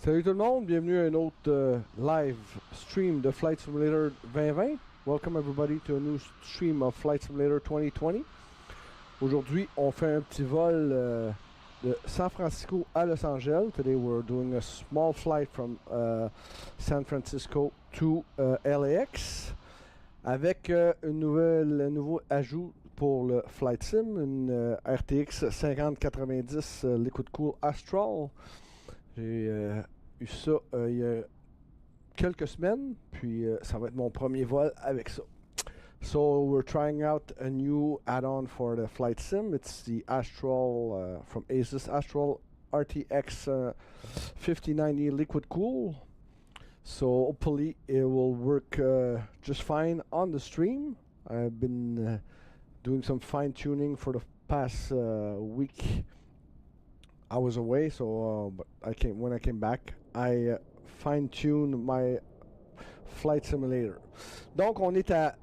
Salut tout le monde, bienvenue à un autre live stream de Flight Simulator 2020. Welcome everybody to a new stream of Flight Simulator 2020. Aujourd'hui, on fait un petit vol de San Francisco à Los Angeles. Today we're doing a small flight from San Francisco to LAX avec un nouveau ajout pour le Flight Sim, une RTX 5090 Liquid Cool Astral. J'ai eu ça il y a quelques semaines, puis ça va être mon premier vol avec ça. So we're trying out a new add-on for the Flight Sim. It's the Astral from Asus Astral RTX 5090 Liquid Cool. So hopefully it will work just fine on the stream. I've been doing some fine-tuning for the past week. I was away, so but when I came back, I fine-tuned my flight simulator. Donc, on est à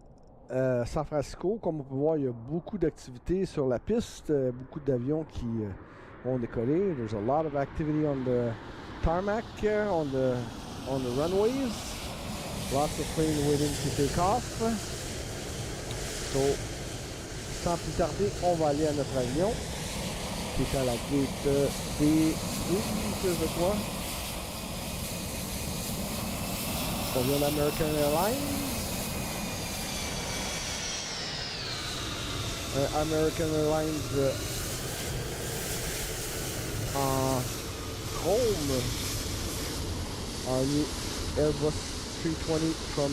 San Francisco. Comme on peut voir, il y a beaucoup d'activités sur la piste, beaucoup d'avions qui vont décoller. There's a lot of activity on the tarmac, on the runways. Lots of planes waiting to take off. So, sans plus tarder, on va aller à notre avion, qui est à la gate D12, je crois. On vient d'American Airlines. American Airlines en chrome. Our new Airbus 320 from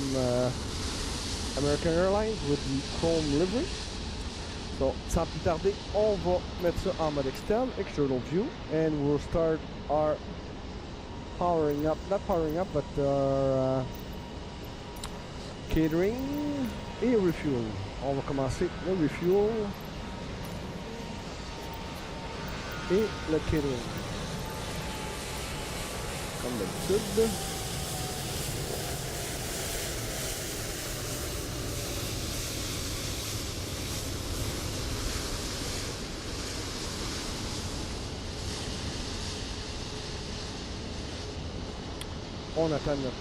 American Airlines with the chrome livery. So, sans plus tarder, on va mettre ça en mode externe, external view, and we'll start our powering up, not powering up, but our catering et refuel. On va commencer le refuel et le catering. Comme d'habitude. On attend notre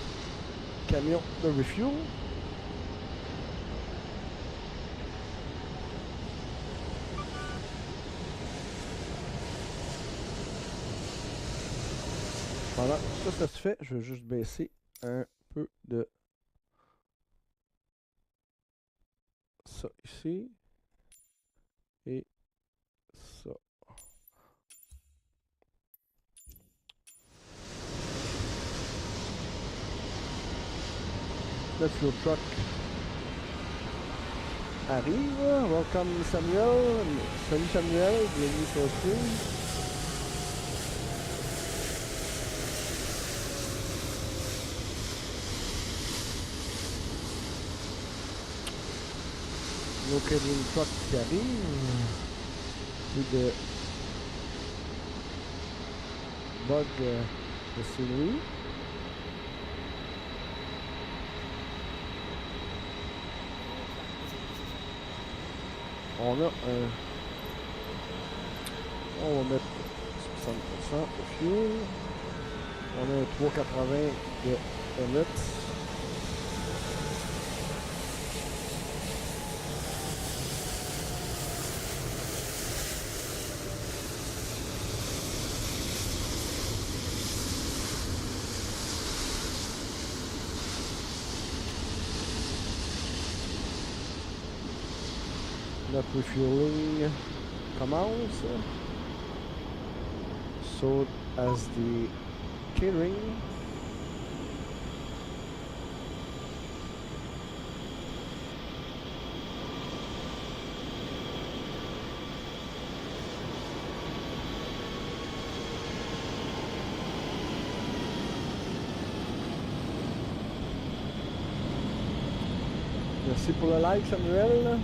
camion de refuel. Pendant que ça se fait, je vais juste baisser un peu de ça ici et ça. Le fuel truck arrive. Welcome Samuel. Salut Samuel, bienvenue sur le stream. Le catering truck qui arrive. Plus de bug de scenery. On a un... On va mettre 60% de fuel. On a un 380 de Emmet. Notre refueling commence. So as the catering. Merci pour le like, Samuel.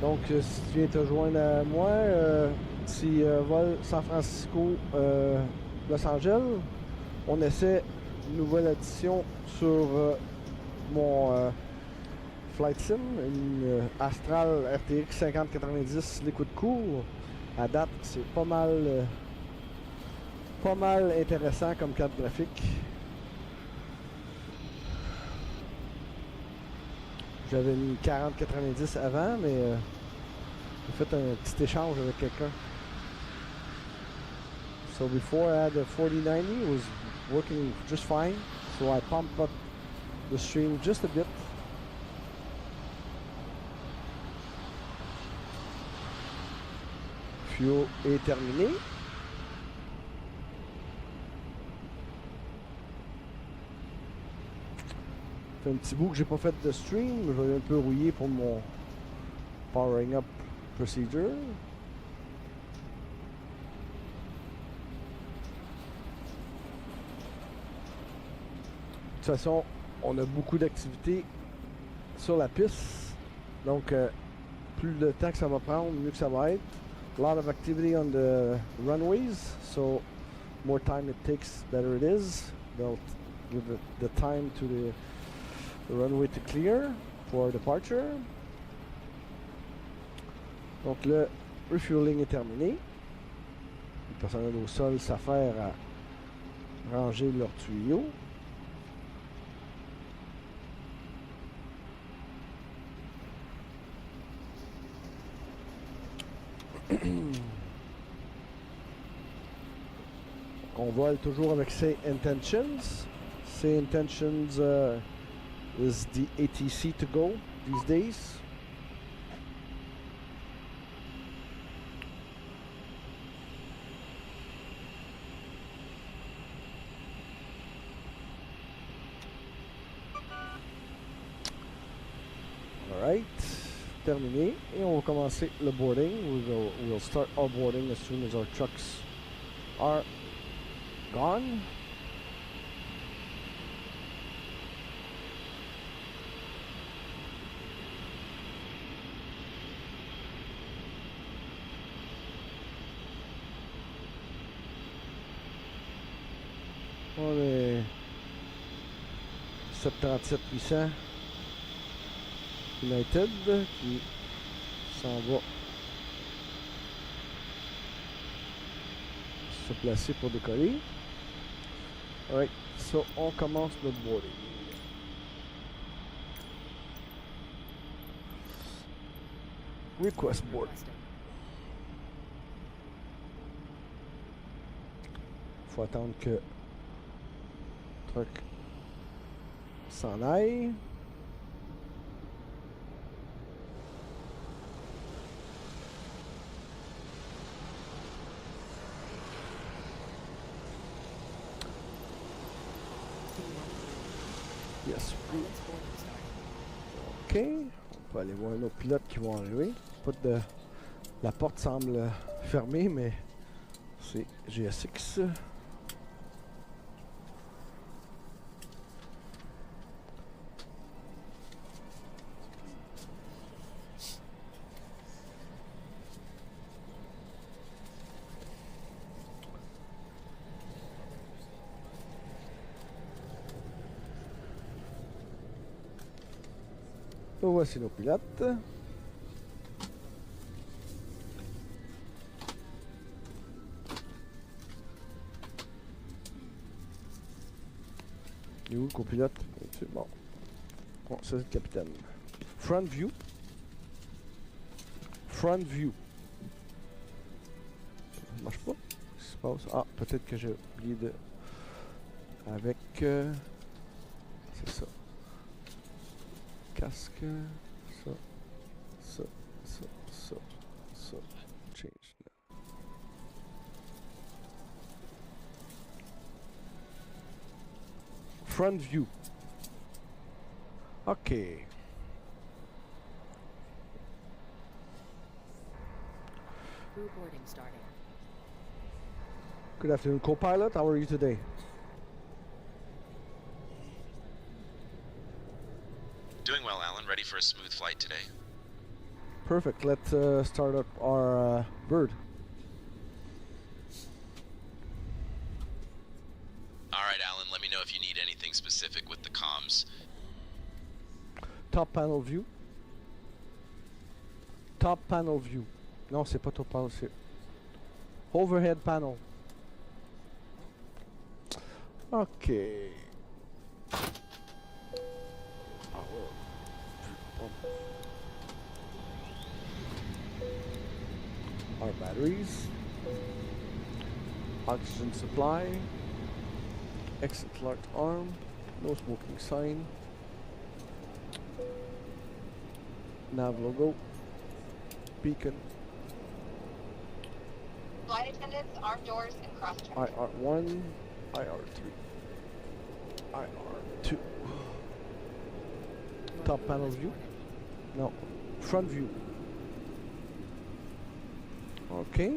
Donc, si tu viens te joindre à moi, si vol San Francisco, Los Angeles, on essaie une nouvelle addition sur mon flight sim, une Astral RTX 5090 liquid cool. À date, c'est pas mal intéressant comme carte graphique. J'avais une 4090 avant, mais j'ai fait un petit échange avec quelqu'un. So before I had a 4090, it was working just fine. So I pumped up the stream just a bit. Fuel est terminé. Ça fait un petit bout que j'ai pas fait de stream. Je vais un peu rouiller pour mon powering up procedure. De toute façon, on a beaucoup d'activités sur la piste. Donc, plus le temps que ça va prendre, mieux que ça va être. A lot of activity on the runways, so more time it takes, better it is. They'll give the time to the runway to clear for departure. Donc le refueling est terminé. Le personnel au sol s'affaire à ranger leurs tuyaux. On vole toujours avec Say Intentions. Say Intentions is the ATC to go these days. Alright, terminé. Et on va commencer le boarding. We'll start our boarding as soon as our trucks are gone. On est 737-800 United qui s'en va se placer pour décoller. Alright, so on commence notre boarding. Request board. Faut attendre que le truck s'en aille. Yes. Ok, on peut aller voir nos pilotes qui vont arriver. Pas de... La porte semble fermée, mais c'est GSX. Voici nos pilotes. Et où le copilote? C'est bon. Bon, ça c'est le capitaine. Front view. Front view. Ça marche pas? Qu'est-ce qui se passe? Ah, peut-être que j'ai oublié de... Avec... c'est ça. Casque, ça, ça, ça, ça, ça, change. Front view. Okay. Crew boarding starting. Good afternoon, co-pilot. How are you today? Doing well, Alan. Ready for a smooth flight today. Perfect. Let's start up our bird. All right, Alan. Let me know if you need anything specific with the comms. Top panel view. Top panel view. Non, c'est pas top panel, c'est overhead panel. OK. Our batteries. Oxygen supply. Exit locked arm. No smoking sign. Nav logo. Beacon. Flight attendants, armed doors, and cross check. IR1, IR3, IR2. Top panel view. No, front view. Okay.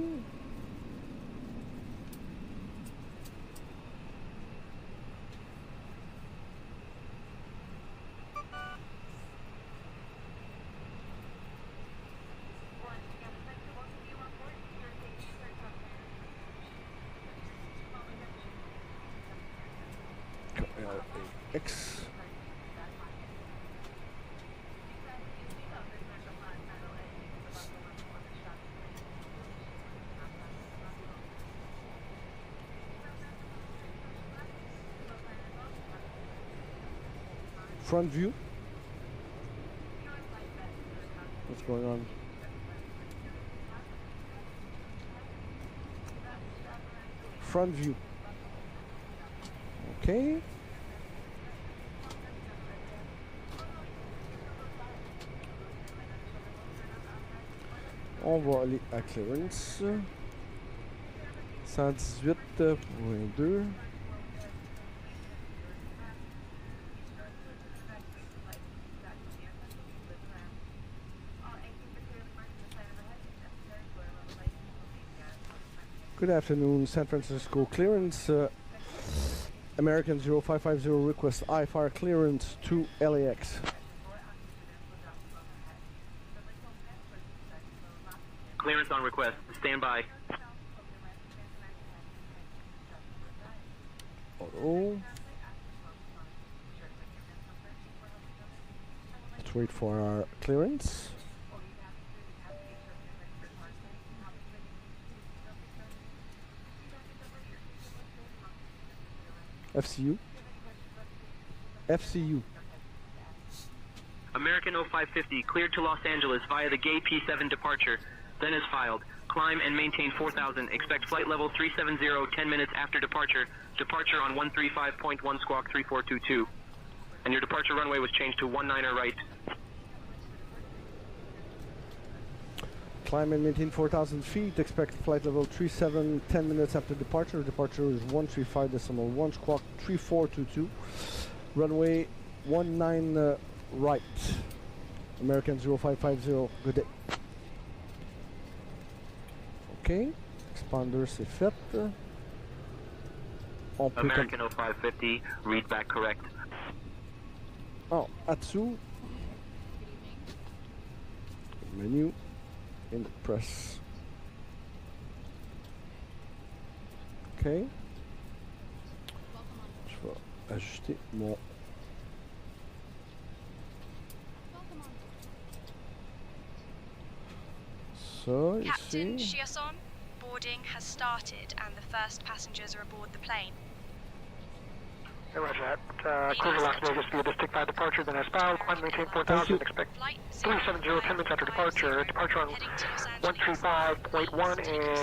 KLAX. Front view. What's going on? Front view. Okay. On va aller à clearance. 118.2. Good afternoon, San Francisco clearance. American 0550 request IFR clearance to LAX. Clearance on request. Stand by. Auto. Let's wait for our clearance. FCU. FCU. American 0550 cleared to Los Angeles via the gate P7 departure. Then is filed. Climb and maintain 4,000. Expect flight level 370 10 minutes after departure. Departure on 135.1 squawk 3422. And your departure runway was changed to 19er right. Climb and maintain 4,000 feet. Expect flight level 37 10 minutes after departure. Departure is 135.1 squawk 3422. Runway 19 right. American 0550. Good day. OK. Expander, c'est fait. On peut American 0550, read back correct. Oh, Atsu. Menu. In the press. OK. Je vais ajuster mon... Ça, Captain ici. Chiasson, boarding has started and the first passengers are aboard the plane. Hey, roger that. Clear to Las Vegas via District 5 departure, then as filed. Climb maintain 4,000. Expect Flight 370 10 minutes after departure. Departure on 135.1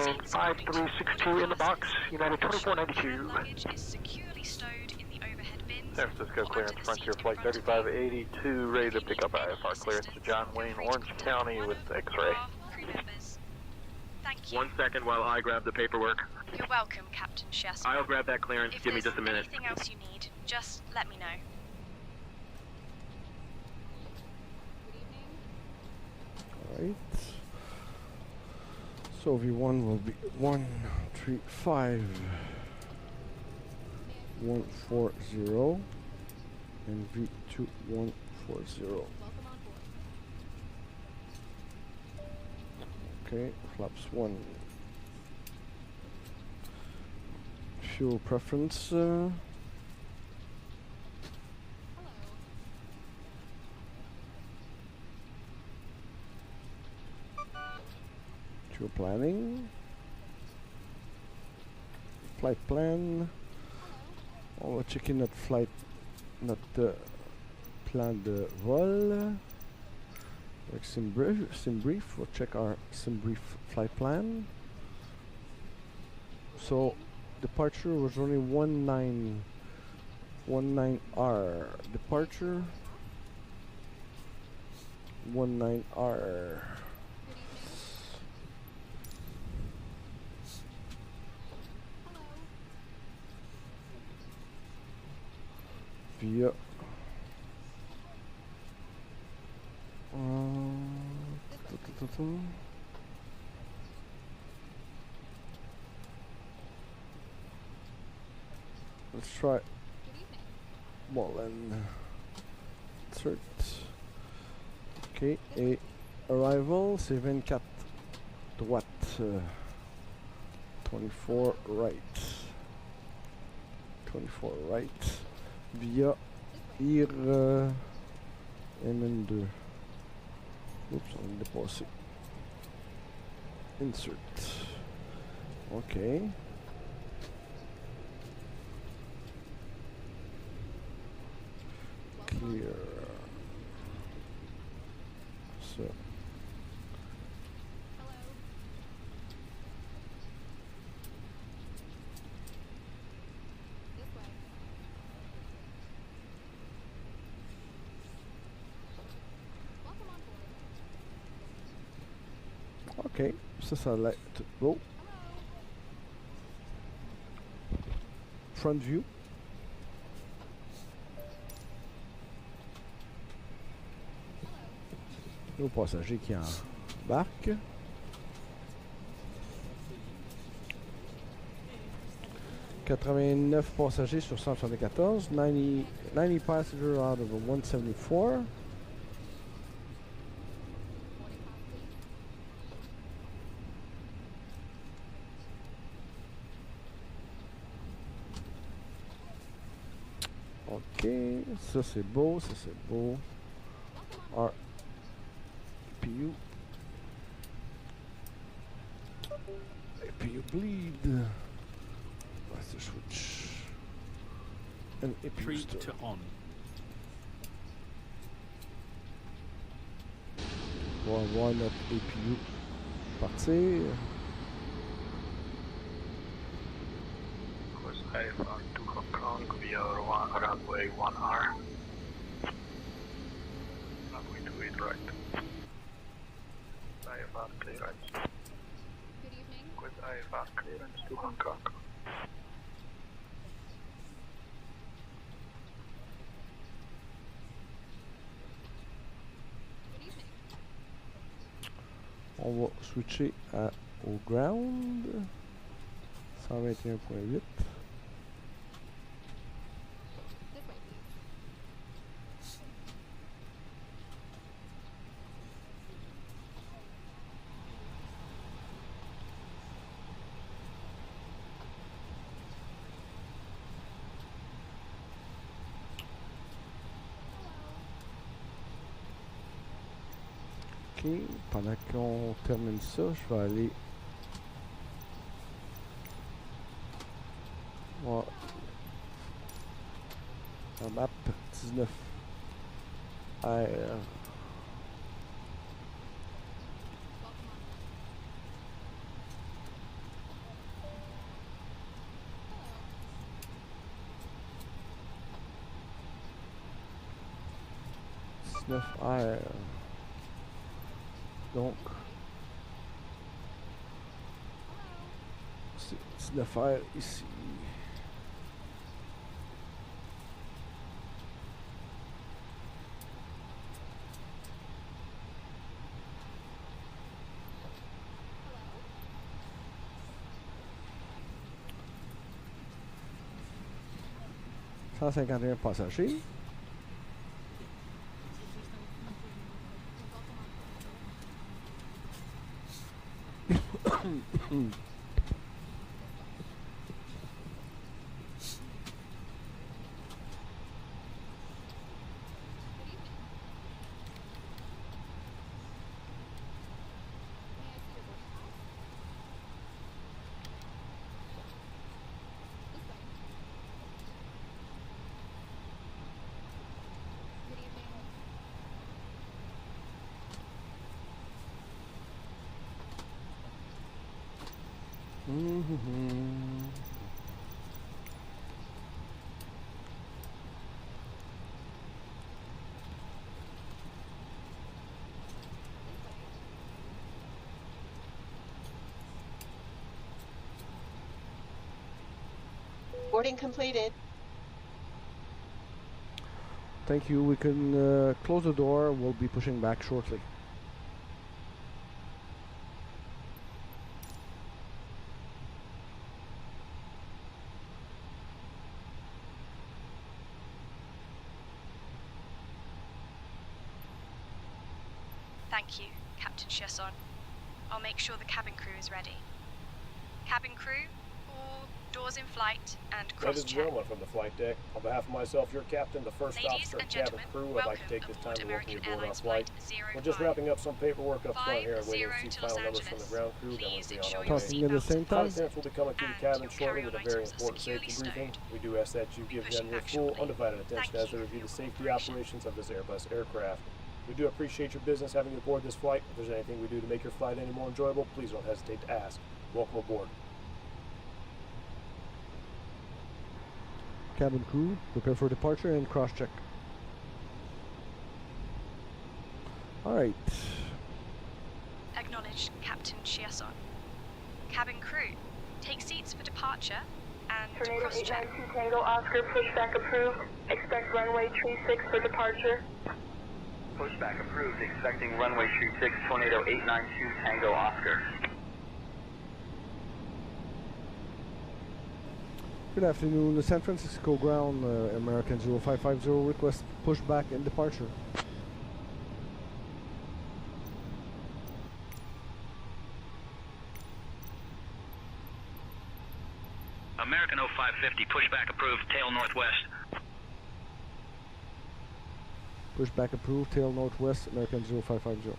and 5362 in the box. United 2492. Luggage is securely stowed in the overhead bins. San Francisco or under clearance the Frontier seat in Flight front of you. 3582, ready to pick up IFR clearance to John Wayne, Orange County with X-ray. Crew members. Thank you. 1 second while I grab the paperwork. You're welcome, Captain Chiasson. I'll grab that clearance. If Give me there's just a minute. anything else you need, just let me know. Alright. So V1 will be 135.140 and V2 140. Okay, flaps 1. Fuel preference. Fuel planning. Flight plan. On va checker notre flight, notre plan de vol. Avec SimBrief, we'll check our SimBrief flight plan. So, departure was only 19R. Departure 19R. Via let's try Mullen. Insert. Ok, et arrival, c'est 24 droite, 24 right. 24 right. Via IR MN2. Oups, on est dépassé. Insert. Ok. Clear. So. Ok, ça a l'air tout beau. Front view. Nos passagers qui embarquent. « 89 passagers sur 174. 90 passengers out of a 174. Ok, ça c'est beau, ça c'est beau. APU. APU bleed. That's the switch. And APU Three to on. On va voir notre APU partir. IFR to Hong Kong via runway 1R. Runway 28 right. IFR clearance. Good evening. With IFR clearance to Hong Kong. Good evening. On va switcher au ground. 121.8. This way, please. Ok, pendant qu'on termine ça, je vais aller voir la map 19 R. R. Donc, c'est 19R ici. « 151 passagers. » Boarding completed. Thank you. We can close the door. We'll be pushing back shortly. Thank you, Captain Chesson. I'll make sure the cabin crew is ready. Cabin crew, all doors in flight and Ladies and cross-check. gentlemen from the flight deck, on behalf of myself, your captain, the first Ladies officer and and cabin gentlemen, crew, I'd welcome like to take this time aboard to welcome you American aboard our Airlines flight. flight We're just 05. wrapping up some paperwork up front here and waiting to 50 see to final Los numbers from the Angeles. ground crew, then we'll Please be ensure on your our Talking way. at the same time? Contents will be coming through the and cabin your shortly with a very carry-on important items safety securely briefing. stowed. We do ask that you give pushing them your back full, shortly. undivided attention Thank as they you review for the your safety cooperation. operations of this Airbus aircraft. We do appreciate your business having you aboard this flight. If there's anything we do to make your flight any more enjoyable, please don't hesitate to ask. Welcome aboard. Cabin crew, prepare for departure and cross-check. Alright. Acknowledged, Captain Chesson. Cabin crew, take seats for departure and Tornado cross-check. 892 Tango Oscar, pushback approved. Expect runway 36 for departure. Pushback approved, expecting runway 36, Tornado 892 Tango Oscar. Good afternoon. The San Francisco ground, American 0550, request pushback and departure. American 0550, pushback approved, tail northwest. Pushback approved, tail northwest, American 0550.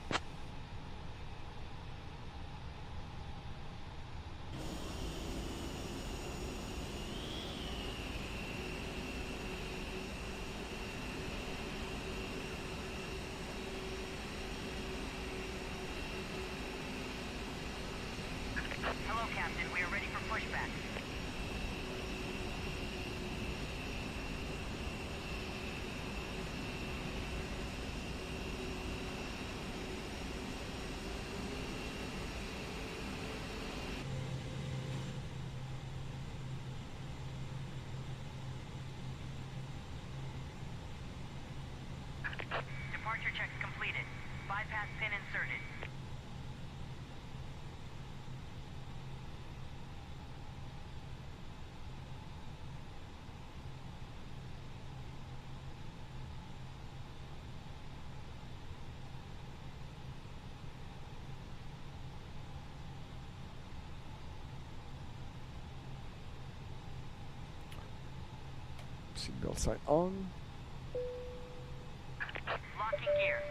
Hello, Captain. We are ready for pushback. Departure checks completed. Bypass pin inserted. Seatbelt sign on. Locking gear.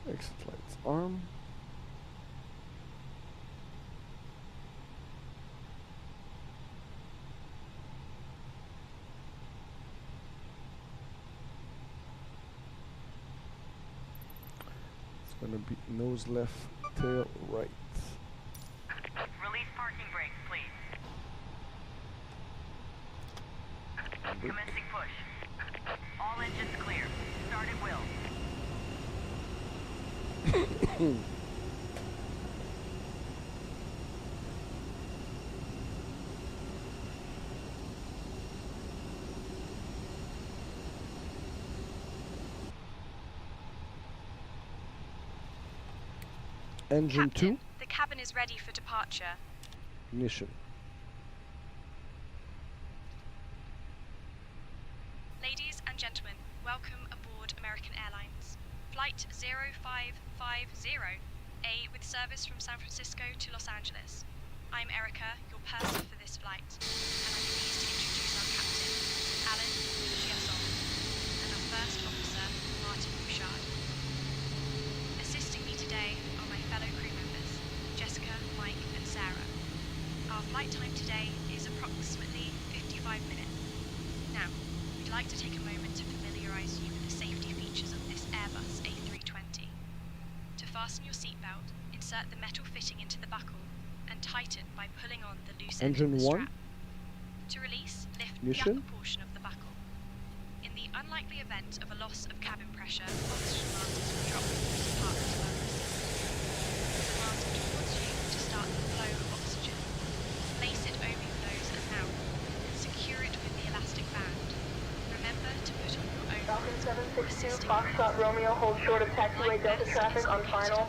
Exit lights arm. It's gonna be nose left, tail right. Release parking brakes, please. Commencing push. All engines clear. Start at will. Engine Captain, 2, the cabin is ready for departure. ignition. Ladies and gentlemen, welcome aboard American Airlines. Flight 0550, with service from San Francisco to Los Angeles. I'm Erica, your purser for this flight, and I'm pleased to introduce our captain, Alan Chesson, and our first officer, Martin Bouchard. Assisting me today are my fellow crew members, Jessica, Mike, and Sarah. Our flight time today is approximately 55 minutes. Now, we'd like to take a moment to familiarise you with the safety features of this Airbus A320. fasten your seatbelt, insert the metal fitting into the buckle, and tighten by pulling on the loose end of Engine the 1. strap. To release, lift the Ignition. upper portion of the buckle. In the unlikely event of a loss of cabin pressure, oxygen masks will drop from the compartment above the seat. Pull the mask towards you to start the flow of oxygen. Place it over your nose and mouth. Secure it with the elastic band. Remember to put on your own Falcon mask or 762, assisting Foxtrot Romeo, hold short of taxiway Delta traffic on final.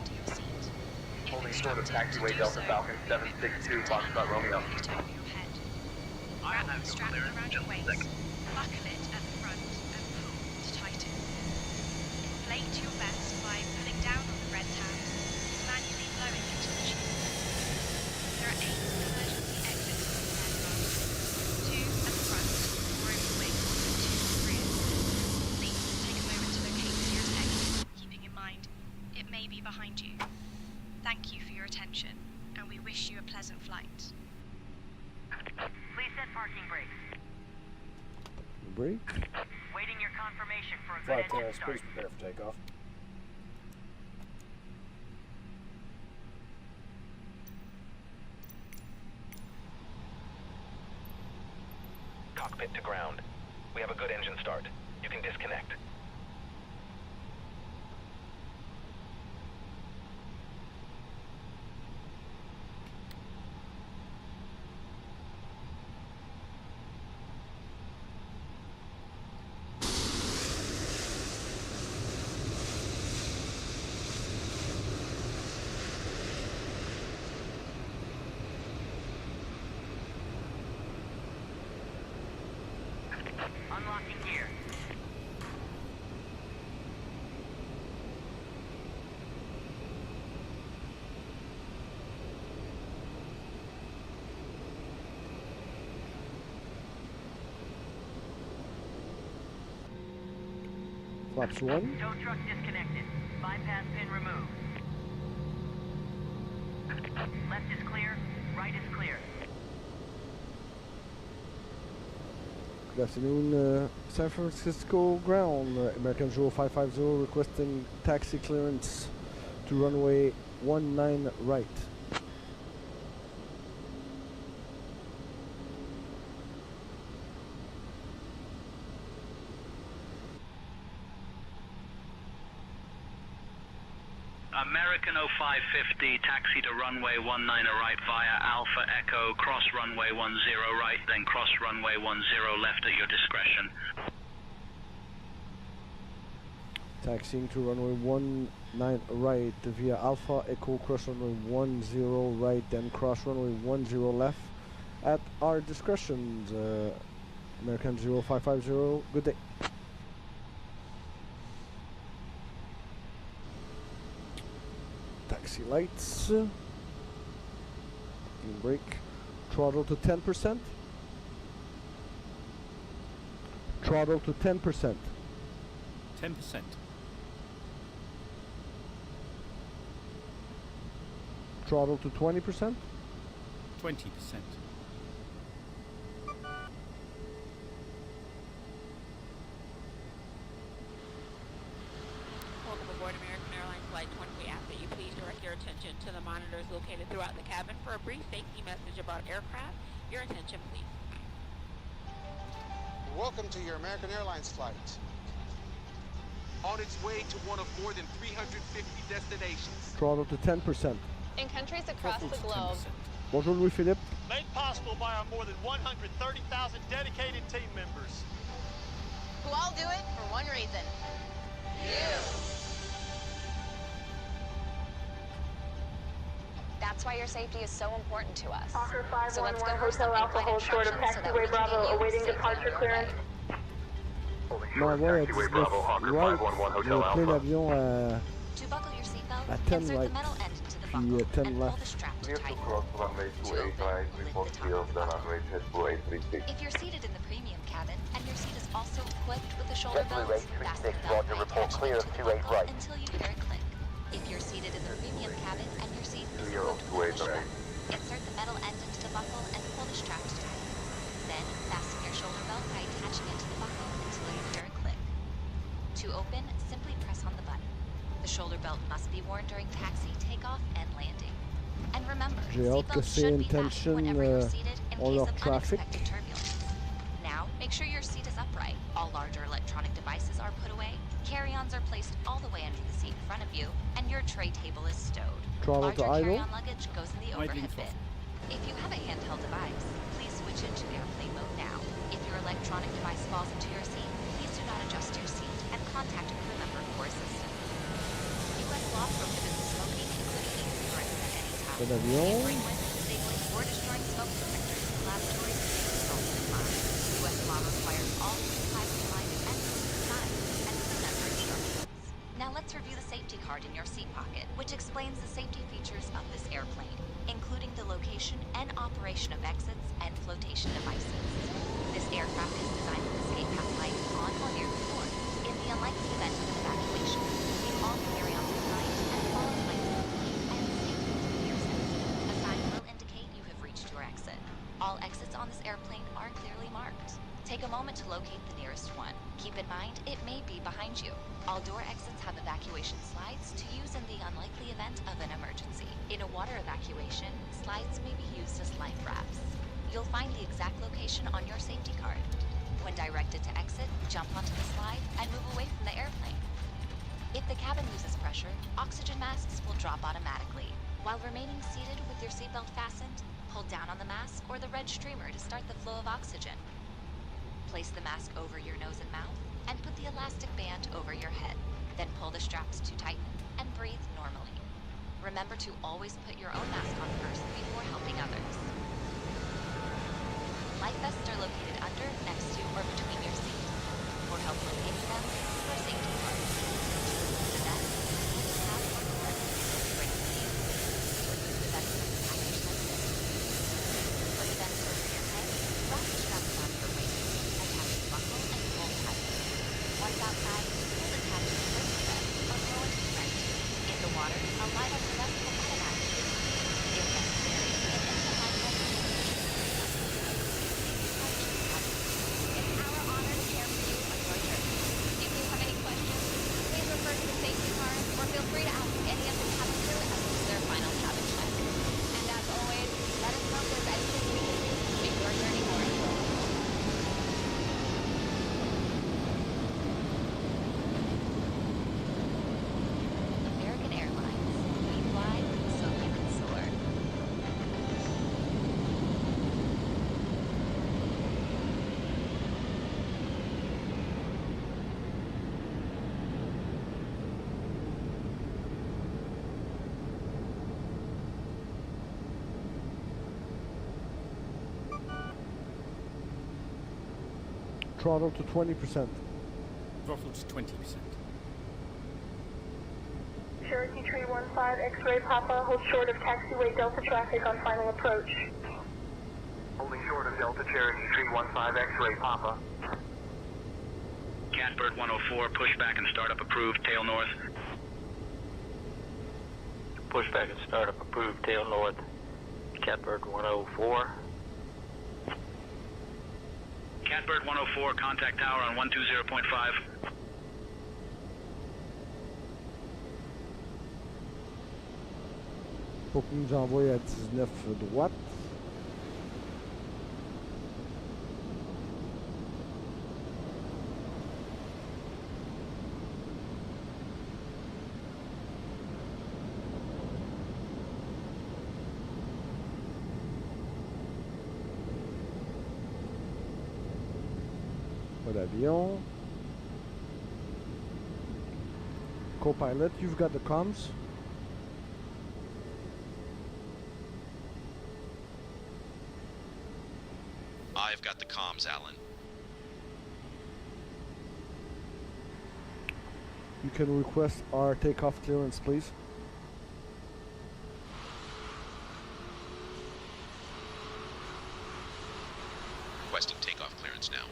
Holding short of taxiway Delta Falcon 762, Foxtrot Romeo. Wrap the strap around your waist, buckle it at the front, and pull to tighten. Inflate your vest by pulling down on the red tabs, manually blowing into the tube. There are 8 emergency exits from the aircraft, 2 at the front, 4 over the wing, and 2 at the rear. Please take a moment to locate the nearest exit, keeping in mind it may be behind you. Thank you for your attention, and we wish you a pleasant flight. Please set parking brakes. Brake. Waiting your confirmation for a good Flight engine start. please prepare for takeoff. Cockpit to ground. We have a good engine start. You can disconnect. Unlocking gear. Flaps 1. Tow truck disconnected. Bypass pin removed. Left is clear. Right is clear. Good afternoon, San Francisco ground. American 0550 requesting taxi clearance to runway 19 right. American 0550, taxi to runway 19 right via Alpha Echo, cross runway 10 right, then cross runway 10 left at your discretion. Taxiing to runway 19 right via Alpha Echo, cross runway 10 right, then cross runway 10 left at our discretion. American 0550, good day. Taxi lights. Brake. Throttle to 10%. Throttle to 10%. 10%. Throttle to 20%. 20%. Welcome aboard American Airlines Flight 20. After you please direct your attention to the monitors located throughout the cabin for a brief safety message about aircraft. Your attention, please. Welcome to your American Airlines flight. On its way to one of more than 350 destinations. Throttle to 10%. In countries across the globe. Bonjour Louis-Philippe. Made possible by our more than 130,000 dedicated team members. Who all do it for one reason. You. That's why your safety is so important to us. Fokker So let's go 511 over some Hotel Alpha, in-flight hold short of instructions so that we taxiway can Bravo, get you awaiting safely departure on your clearance. way. Non, ouais, Taxiway Bravo, Hawker 511 Hotel j'ai pris Alpha. l'avion To buckle your seatbelt, à 10 insert right, the metal end into the puis buckle 10 and pull left. the strap to Clear to tighten. cross runway 28 right, report clear of the runway 2836. If you're seated in the premium cabin and your seat is also equipped with a shoulder JetBlue belt, fasten 836, the belt Roger, by report attaching clear it of to the 28 buckle right. until you hear it click. If you're seated in the premium cabin and your seat is Clear of equipped with 28 a strap, right. insert the metal end into the buckle and pull the strap to tighten. Then fasten your shoulder belt by attaching it to the buckle until you hear it click. To open, simply press on the button. The The shoulder belt must be worn during taxi, takeoff, and landing. And remember, J'ai hâte que seatbelts c'est should be fastened intention whenever you're seated in on case leur of trafic. unexpected turbulence. Now, make sure your seat is upright. All larger electronic devices are put away. Carry-ons are placed all the way under the seat in front of you, and your tray table is stowed. Throttle to Larger idle. carry-on luggage goes in the overhead bin. If you have a handheld device, please switch into airplane mode now. If your electronic device falls into your seat, please do not adjust your seat and contact a crew member for assistance. U.S. law prohibits smoking, including e-cigarettes at any time. Bon avion. Infringement, disabling, or destroying smoke detectors, lavatories, and results in fines. U.S. law requires all pilots lighted and posted signs and crew member instructions. Now let's review the safety card in your seat pocket, which explains the safety features of this airplane, including the location and operation of exits and flotation devices. This aircraft is designed with escape path lights on or near the floor. In the unlikely event of an evacuation, leave all carry-ons behind and follow the lights of the key and safely to the nearest exit. A sign will indicate you have reached your exit. All exits on this airplane are clearly marked. Take a moment to locate the nearest one. Keep in mind, it may be behind you. All door exits have evacuation slides to use in the unlikely event of an emergency. In a water evacuation, slides may be used as life rafts. You'll find the exact location on your safety card. When directed to exit, jump onto the slide and move away from the airplane. If the cabin loses pressure, oxygen masks will drop automatically. While remaining seated with your seatbelt fastened, pull down on the mask or the red streamer to start the flow of oxygen. Place the mask over your nose and mouth, and put the elastic band over your head. Then pull the straps to tighten and breathe normally. Remember to always put your own mask on first before helping others. Life vests are located under, next to, or between your seats. For help locating them, use our safety card. The vest, tab, or cord, break the seat. Remove the vest from the package like this. Put the vest over your head, wrap the straps around your waist, attach the buckle, and pull tight. Once outside, pull the tab to reverse the vest or throw into the vent. In the water, a light on the vest will automatically extinguish. If necessary, an instant light bulb will It's our honor to care for you on your journey. If you have any questions, please refer to the safety card or feel free to ask any of the cabin crew as to their final cabin check. And as always, let us know if there's anything we can do to make your journey more enjoyable. American Airlines. We fly so you can soar. Throttle to 20%. Throttle to 20%. Cherokee 315 X-ray Papa, hold short of taxiway Delta traffic on final approach. Holding short of Delta Cherokee 315 X-ray Papa. Catbird 104, pushback and startup approved, tail north. Pushback and startup approved, tail north. Catbird 104. Catbird 104, contact tower on 120.5. Faut qu'il nous envoie à 19 droite. Pas d'avion. Co-pilot, you've got the comms. I've got the comms, Alan. You can request our takeoff clearance, please. Requesting takeoff clearance now.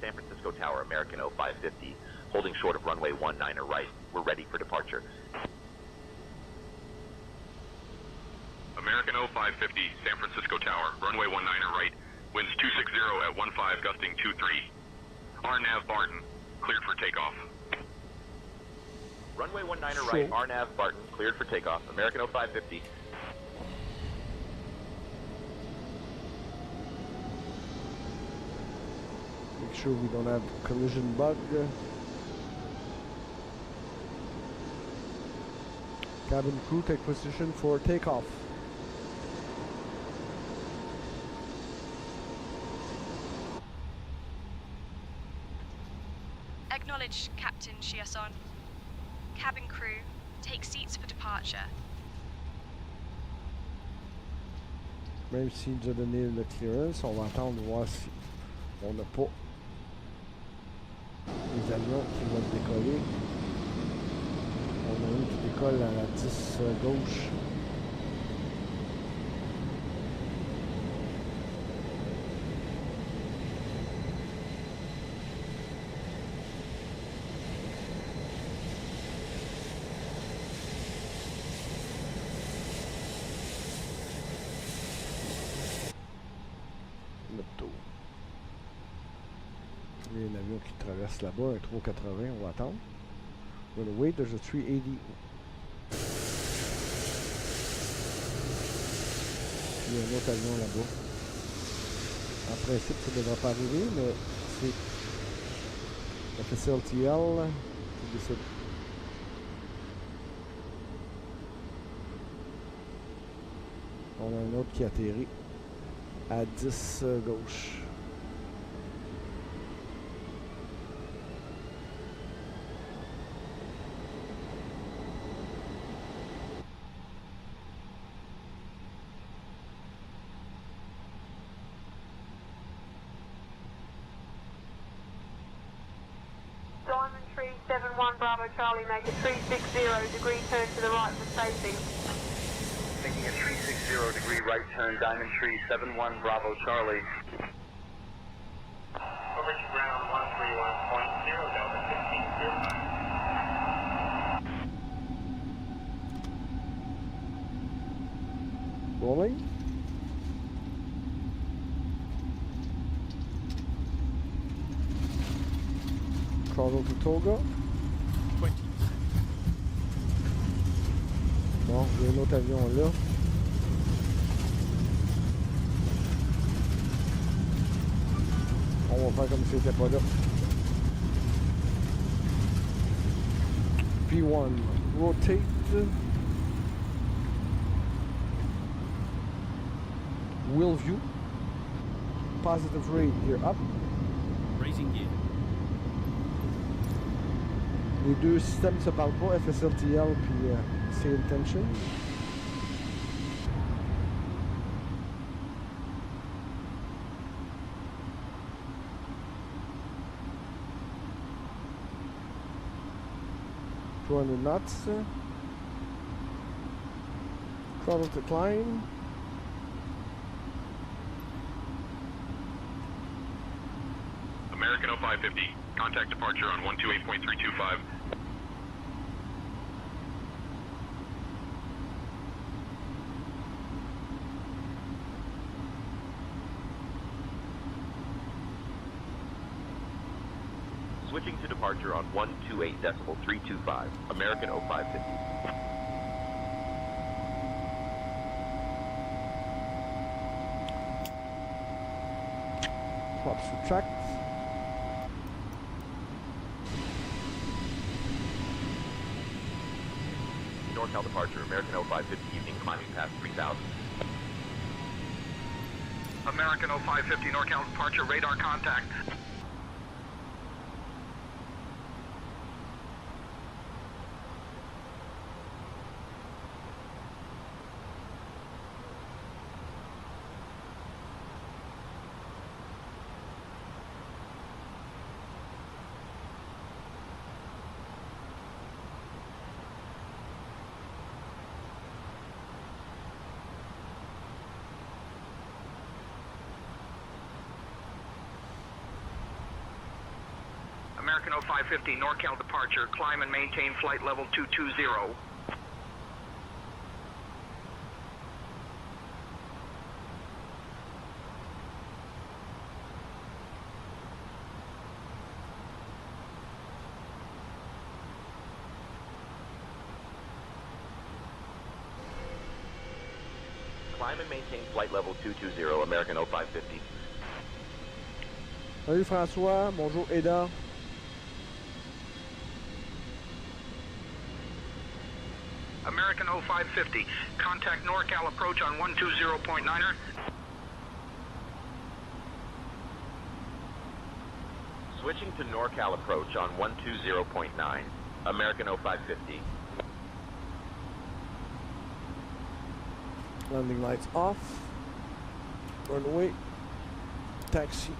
San Francisco Tower, American 0550. holding short of runway 19 or right. We're ready for departure. American 0550, San Francisco Tower, runway 19 or right, winds 260 at 15, gusting 23. RNAV Barton, cleared for takeoff. Runway 19 or right, RNAV Barton, cleared for takeoff. American 0550. Make sure we don't have collision bug. Cabin crew, take position for takeoff. Acknowledge, Captain Chiasson. Cabin crew, take seats for departure. Même s'il nous a donné le clearance, on va attendre voir si on n'a pas les avions qui vont décoller. On a un qui décolle à la 10 gauche. Il y a un avion qui traverse là-bas, un 380, on va attendre. We're gonna wait, there's a 380. Il y a un autre avion là-bas. En principe, ça ne devrait pas arriver, mais c'est la FSLTL qui décide. On a un autre qui atterrit à 10 gauche. Diamond Tree 71 Bravo Charlie, make a 360 degree turn to the right for safety. Making a 360 degree right turn, Diamond Tree 71 Bravo Charlie. Over to ground 131.0 Delta 15 Rolling. Throttle to Toga. 20. Bon, il y a un autre avion là. On va faire comme si c'était pas là. P1, rotate. Wheel view. Positive rate, gear up. Raising gear. Les deux systèmes ne se parlent pas, FSLTL puis c'est intention. knots. Throttle to climb. American 0550, contact departure on 128.325. Switching to departure on 128.325, American 0550. Props retract. NorCal departure, American 0550, evening climbing past 3000. American 0550, NorCal departure, radar contact. American 0550, NorCal departure. Climb and maintain flight level 220. Climb and maintain flight level 220, American 0550. Salut François, bonjour Eda. American 0550, contact NorCal approach on 120.9er. Switching to NorCal approach on 120.9, American 0550. Landing lights off. Runway. Taxi.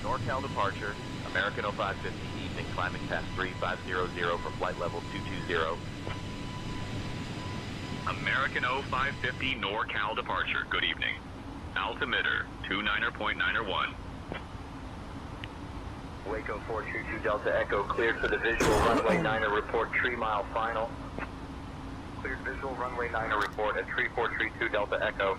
NorCal departure, American 0550, evening climbing past 3500 for flight level 220. American 0550 NorCal departure, good evening. Altimeter 29.901. Waco 422 Delta Echo, cleared for the visual runway 9er report, 3 mile final. Cleared visual runway 9er report at 3432 Delta Echo.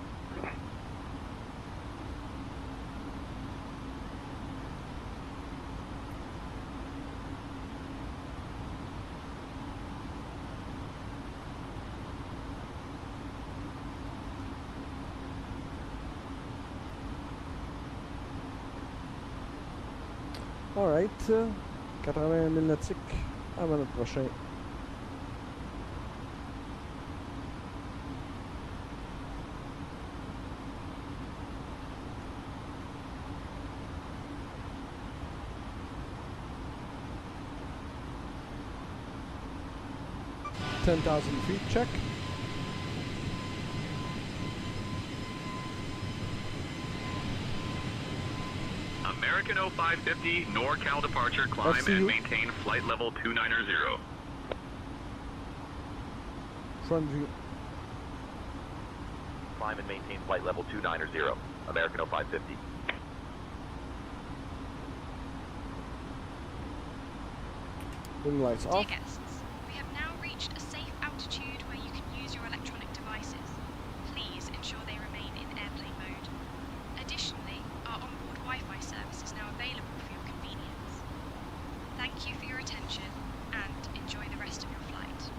Alright, 80 000 nautiques avant le prochain. $10,000 feet, check. American 0550 NorCal departure, climb and maintain flight level 290. Front view. Climb and maintain flight level 290, American 0550. Wing lights Dear off. guests, we have now reached a safe altitude where you can use your electronic devices. Please ensure they remain in airplane mode. Additionally, our onboard Wi-Fi service is now available for your convenience. Thank you for your attention and enjoy the rest of your flight.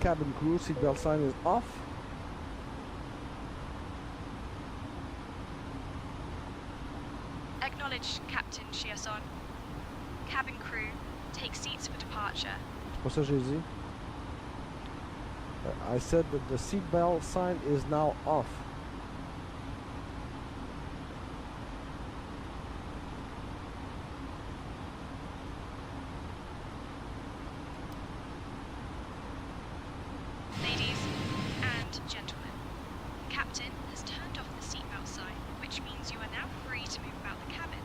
Cabin crew seatbelt sign is off. Acknowledge Captain Chiasson. Cabin crew, take seats for departure. C'est pas ça que j'ai dit. I said that the seatbelt sign is now off. Ladies and gentlemen, the captain has turned off the seatbelt sign, which means you are now free to move about the cabin.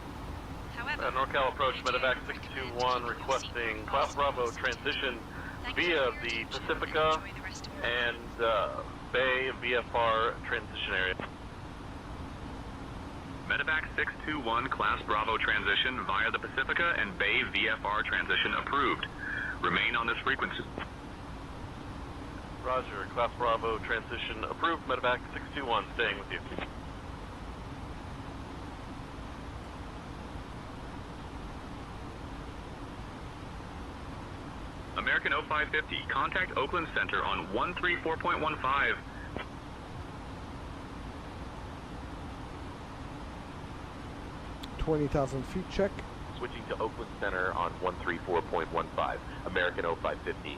However, NorCal approach, medevac 621 requesting Class Bravo transition via the Pacifica and Bay VFR transition area. Medevac 621 Class Bravo transition via the Pacifica and Bay VFR transition approved. Remain on this frequency. Roger, Class Bravo transition approved, medevac 621 staying with you. American 0550, contact Oakland Center on 134.15. $20,000 feet, check. Switching to Oakland Center on 134.15, American 0550.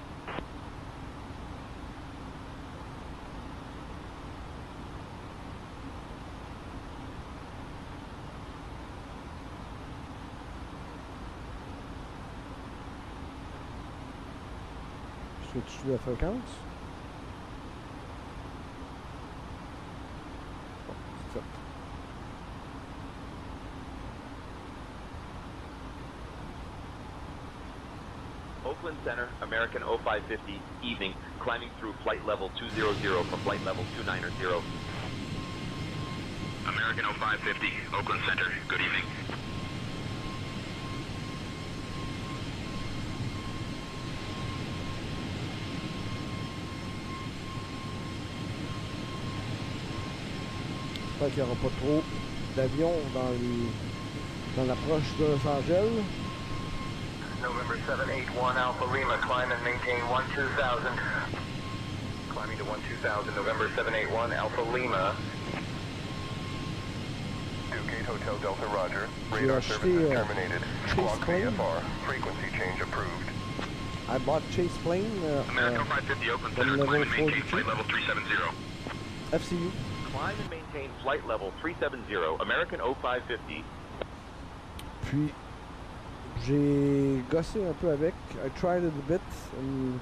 Switch to la fréquence. Bon, c'est fait. Oakland Center, American 0550, evening, climbing through flight level 200 from flight level 290. American 0550, Oakland Center, good evening. J'espère qu'il n'y aura pas trop d'avions dans l'approche de Los Angeles. November 781 Alpha Lima, climb and maintain 12000. Climbing to 12000, November 781 Alpha Lima. Gate Hotel Delta Roger. Radar services terminated. Squawk VFR. Frequency change approved. I bought Chase plane. American 550, Oakland Center, climb and maintain flight level 370. FCU. Climb and maintain flight level 370, American 0550. Puis, j'ai gossé un peu avec. I tried it a bit and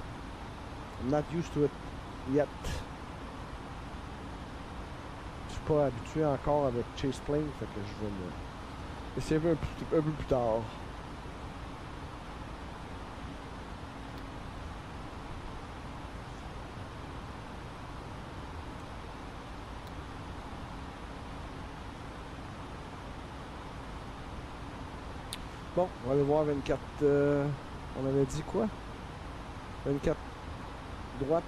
I'm not used to it yet. Je suis pas habitué encore avec Chase Plane, fait que je vais essayer un peu plus tard. Bon, on va aller voir 24. On avait dit quoi? 24 droite.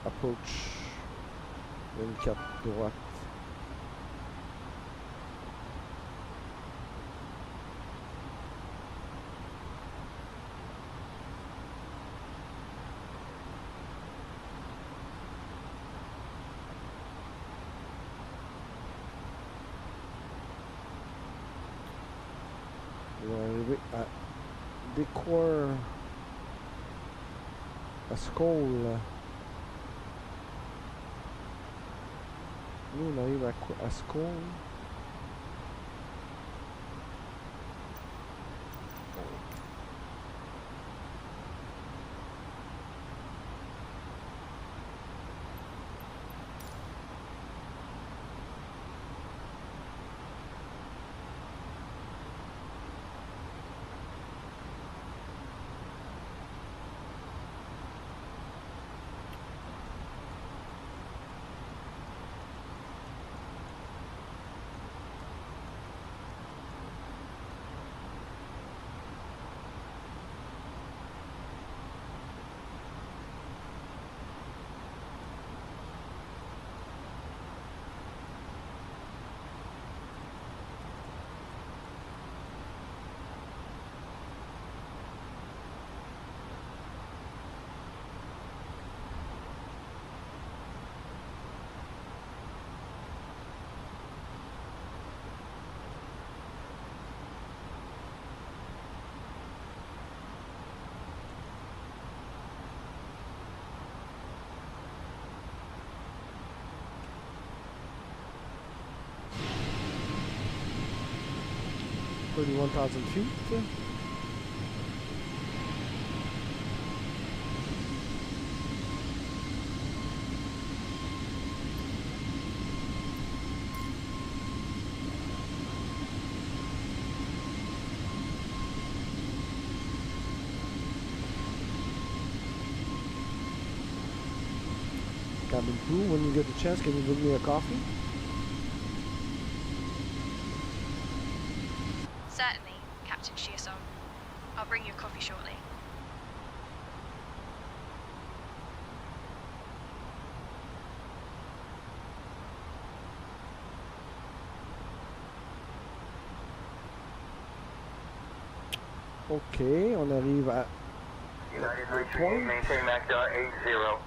Approach. 24 droite. On va arriver à Décor à Skull. Nous on arrive à quoi? À Skull. $31,000 feet. Cabin crew, when you get the chance, can you bring me a coffee? Certainly, Captain Chiasson. I'll bring you a coffee shortly. Ok, on arrive à United 938, maintain Mach 80.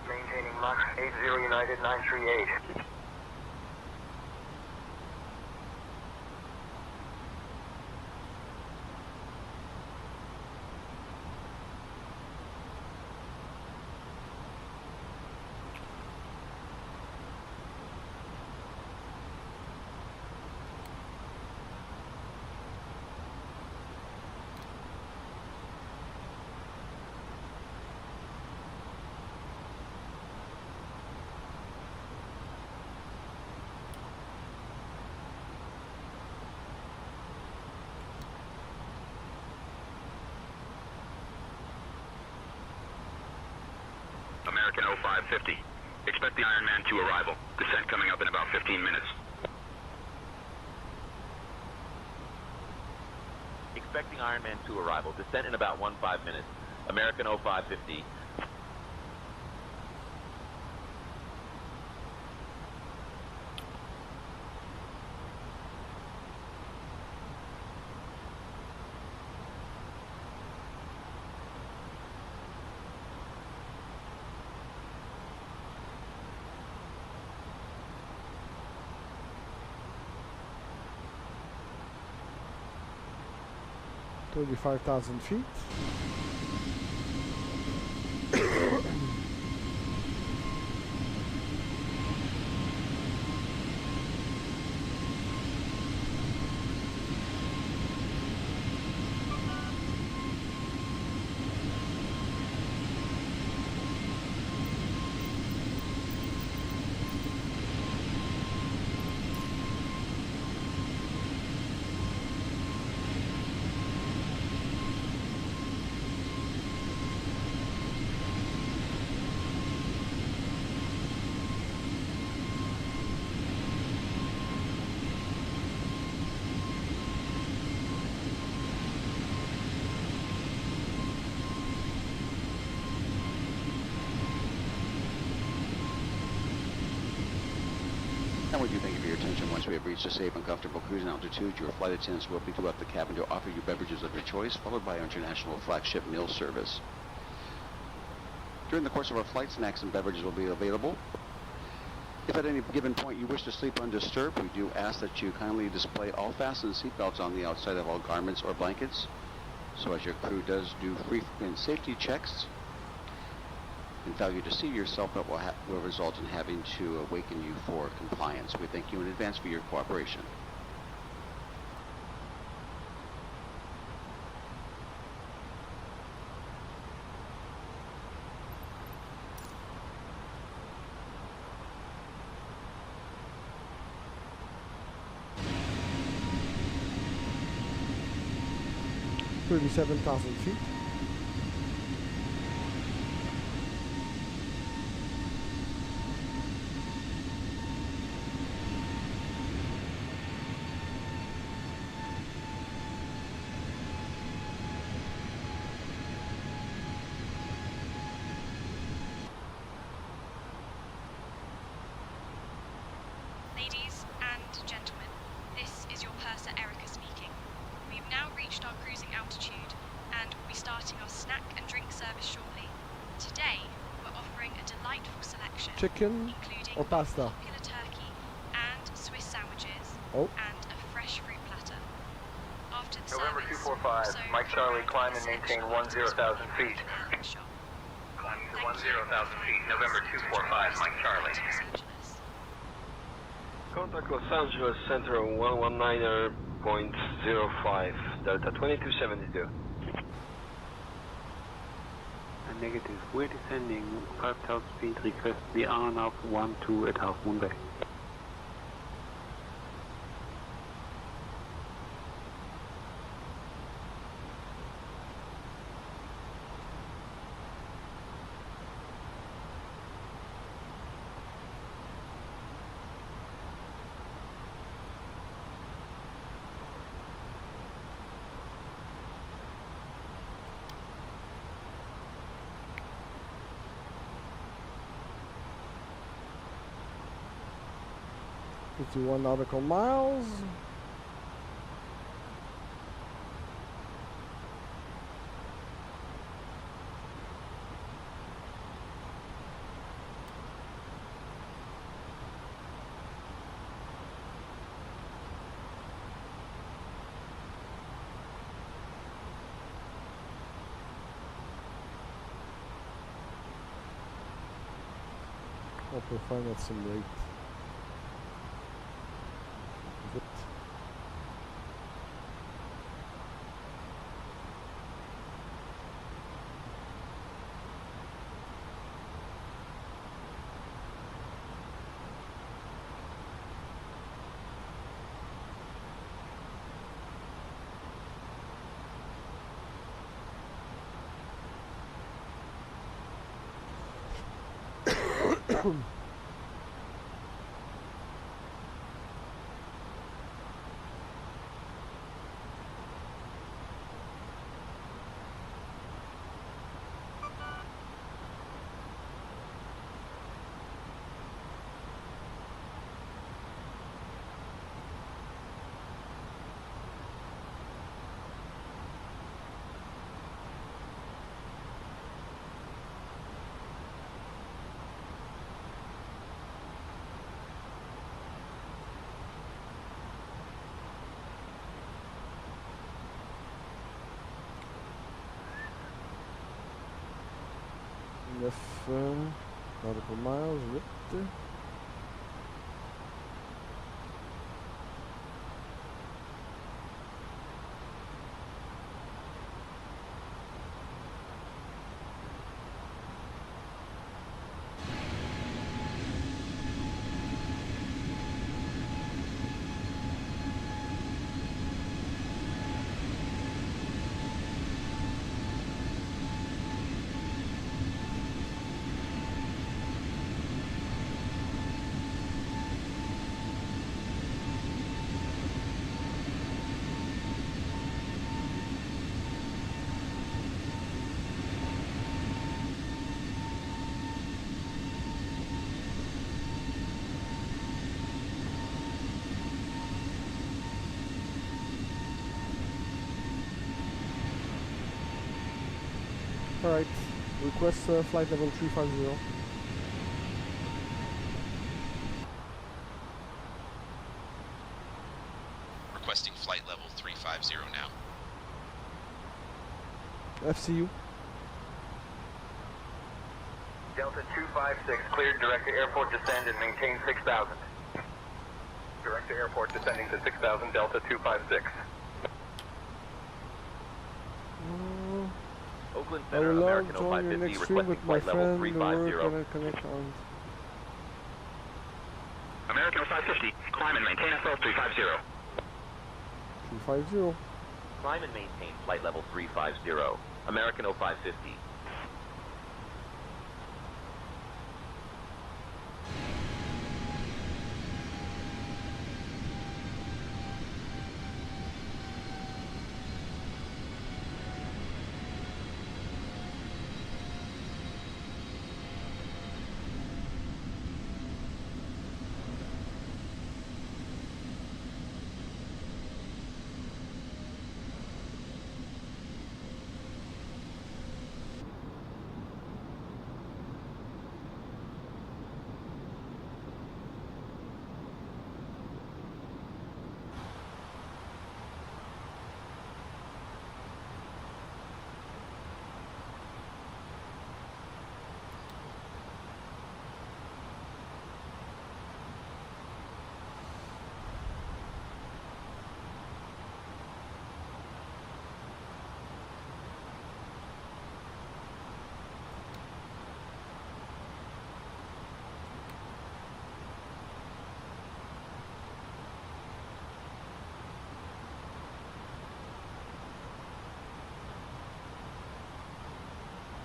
Maintaining Mach 80, United 938. American 0550. Expect the Iron Man 2 arrival. Descent coming up in about 15 minutes. Expecting Iron Man 2 arrival. Descent in about 15 minutes. American 0550. $35,000 feet. And we do thank you for your attention. Once we have reached a safe and comfortable cruising altitude, your flight attendants will be throughout the cabin to offer you beverages of your choice, followed by our international flagship meal service. During the course of our flight, snacks and beverages will be available. If at any given point you wish to sleep undisturbed, we do ask that you kindly display all fastened seatbelts on the outside of all garments or blankets, so as your crew does do frequent safety checks. And failure to see your seatbelt will result in having to awaken you for compliance. We thank you in advance for your cooperation. $37,000 feet. Ladies and gentlemen, this is your purser Erica speaking. We've now reached our cruising altitude and will be starting our snack and drink service shortly. Today, we're offering a delightful selection, Chicken including or pasta? popular turkey and Swiss sandwiches, Oh. and a fresh fruit platter. After the November service, 245, so Mike Charlie, climb and maintain 10,000 feet. shop. Climbing to 10,000 feet, November 245, Mike Charlie. Contact Los Angeles Center 119.05, Delta 2272. Negative, we're descending 5,000 feet, request the RNAV 12 at Half Moon Bay. $51 nautical miles. Hope we'll find out some rate. Vite. nautical miles, 8. Alright, request flight level 350. Requesting flight level 350 now. FCU. Delta 256, cleared direct to airport descend and maintain 6,000. Direct to airport descending to 6,000, Delta 256. Oakland I Center, will love American join your 0550, next stream requesting with my flight level friend the work 350. and I connect on. American 0550, climb and maintain FL 350. 350. Climb and maintain flight level 350. American 0550.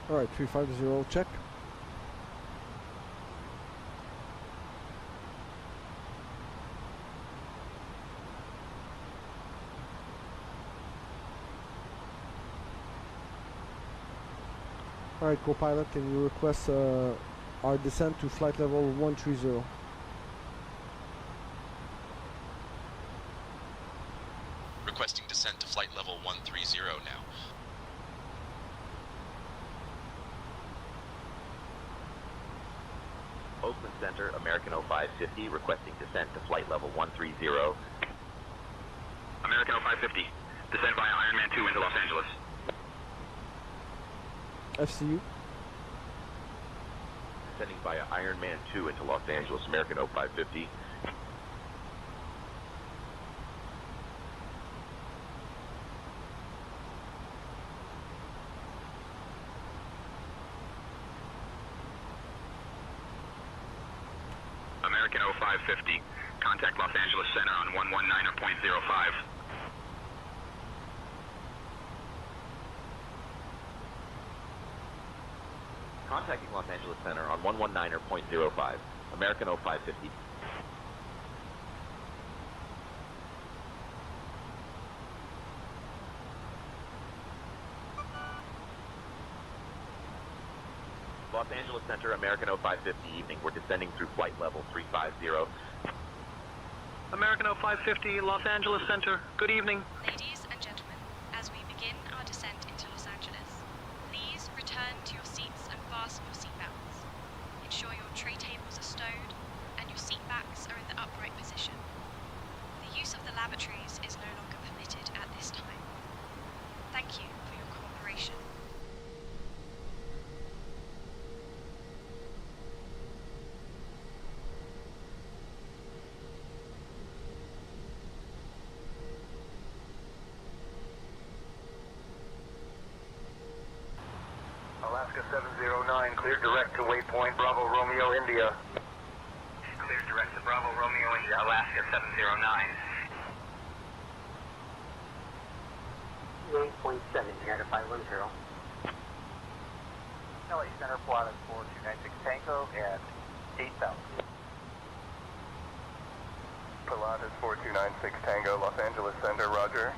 Alright, 350, check. Alright, co-pilot, can you request our descent to flight level 130? Requesting descent to flight level 130 now. Oakland Center, American 0550, requesting descent to flight level 130. American 0550, descend via Ironman 2 into Los Angeles. FCU. Descending via Ironman 2 into Los Angeles, American 0550. American 0550, contact Los Angeles Center on 119.05. Contacting Los Angeles Center on 119.05. American 0550. Los Angeles Center, American 0550 evening. We're descending through flight level 350. American 0550, Los Angeles Center. Good evening. Ladies and gentlemen, as we begin our descent into Los Angeles, please return to your seats and fasten your seatbelts. Ensure your tray tables are stowed and your seat backs are in the upright position. The use of the lavatories is no longer permitted at this time. Thank you for your cooperation. Alaska 709, cleared direct to waypoint Bravo Romeo India. Cleared direct to Bravo Romeo India, Alaska 709. 9.7 here to 510. LA Center, Pilatus 4296 Tango at 8,000. Pilatus 4296 Tango, Los Angeles Center, roger.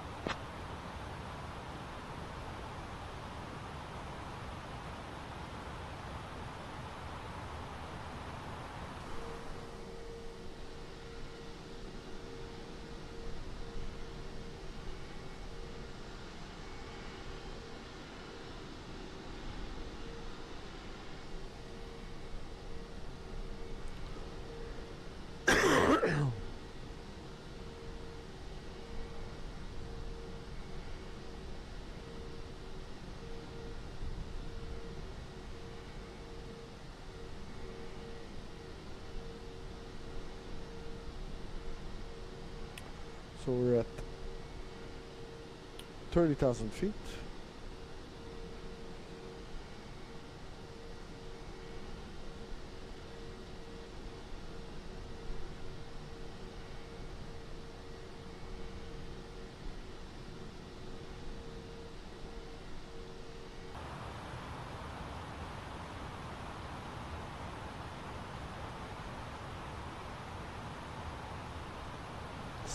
So we're at 30,000 feet.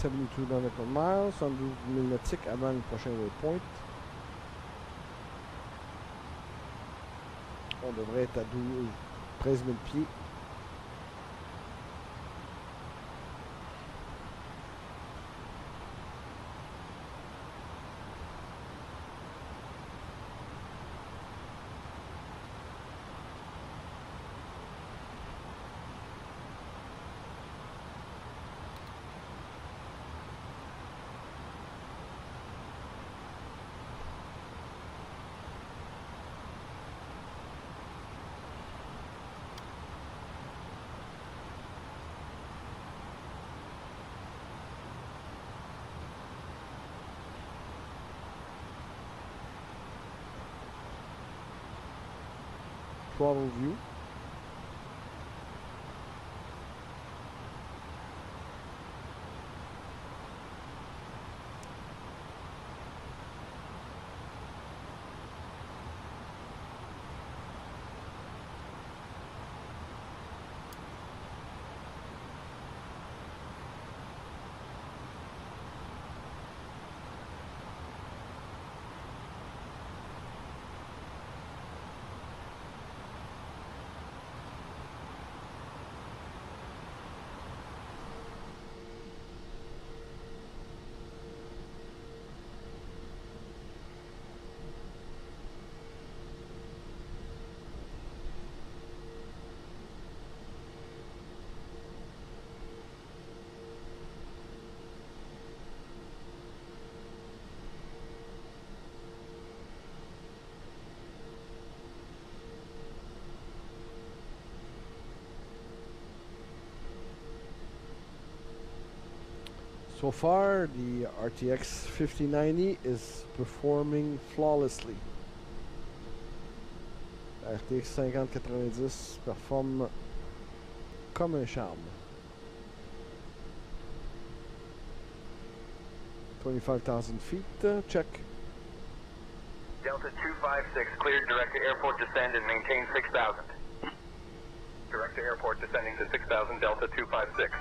$72 nautical miles, 112 000 nautiques avant le prochain waypoint. On devrait être à 13 000 pieds. Throttle view. So far, the RTX 5090 is performing flawlessly. La RTX 5090 performe comme un charme. 25,000 feet, check. Delta 256, cleared direct to airport descend and maintain 6,000. Direct to airport descending to 6,000, Delta 256.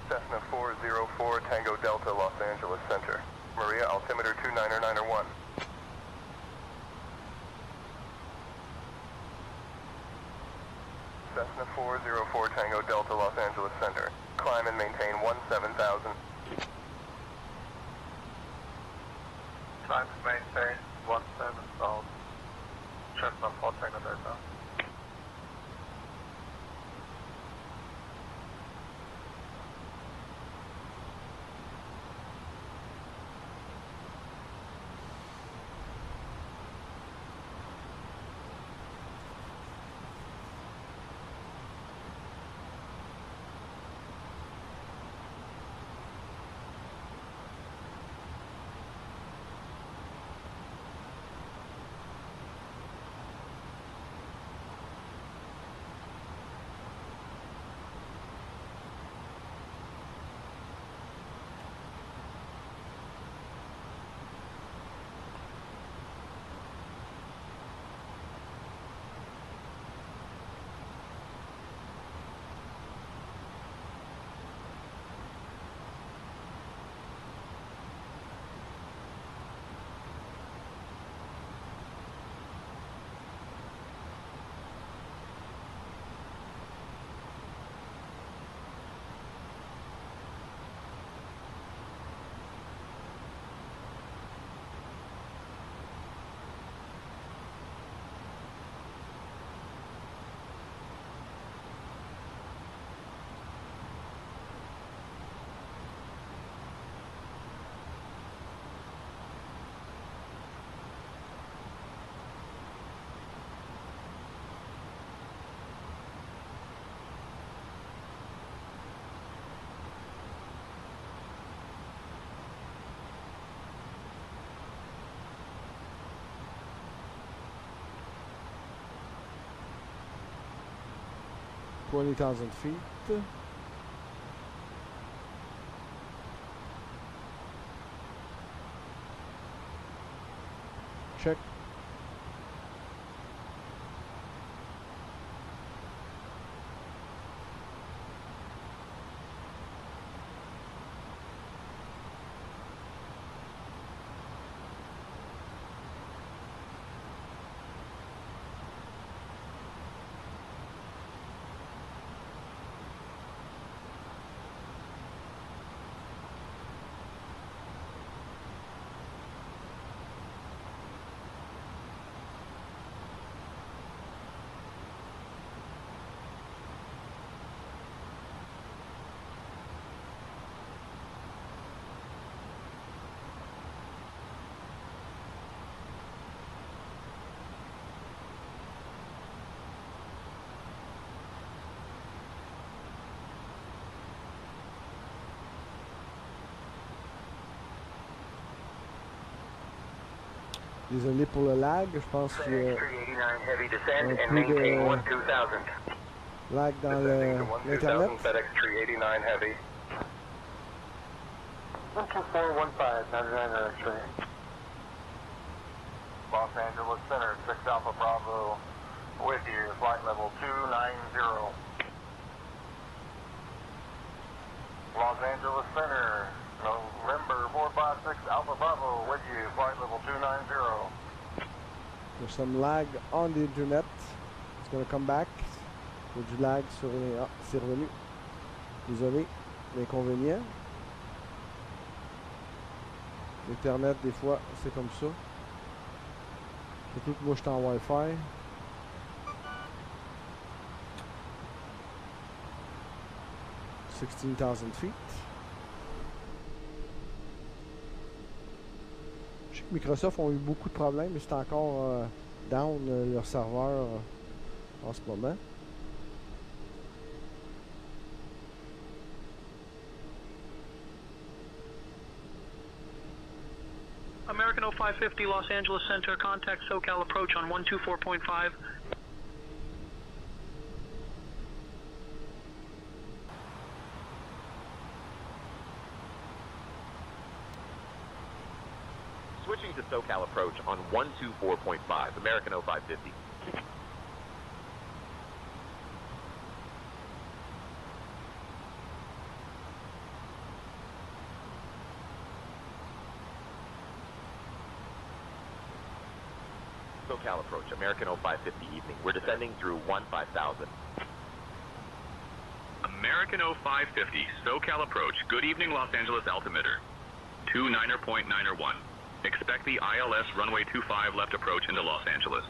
Cessna 404 Tango Delta, Los Angeles Center. Maria, altimeter 29901. Cessna 404 Tango Delta, Los Angeles Center. Climb and maintain 17,000. Climb and maintain 17,000. Cessna 4 Tango Delta. $20,000 feet. Check. Désolé pour le lag, je pense qu'il y a un peu de lag dans l'internet. FedEx 389 Heavy. 12415, 99 X-ray. Los Angeles Center, 6 Alpha Bravo, with you, flight level 290. Los Angeles Center, November 456 Alpha Bravo, with you, flight level 290. There's some lag on the internet. It's gonna come back. Il y a du lag sur les... Ah, c'est revenu. Désolé, l'inconvénient. Internet, des fois, c'est comme ça. Surtout que moi, je suis en Wi-Fi. $16,000 feet. Je sais que Microsoft ont eu beaucoup de problèmes, mais c'est encore down leur serveur en ce moment. American 0550 Los Angeles Center, contact SoCal approach on 124.5. switching to SoCal approach on 124.5, American 0550. SoCal approach, American 0550 evening. We're descending through 5000. American 0550, SoCal approach. Good evening, Los Angeles altimeter. 29.901. Expect the ILS runway 25 left approach into Los Angeles.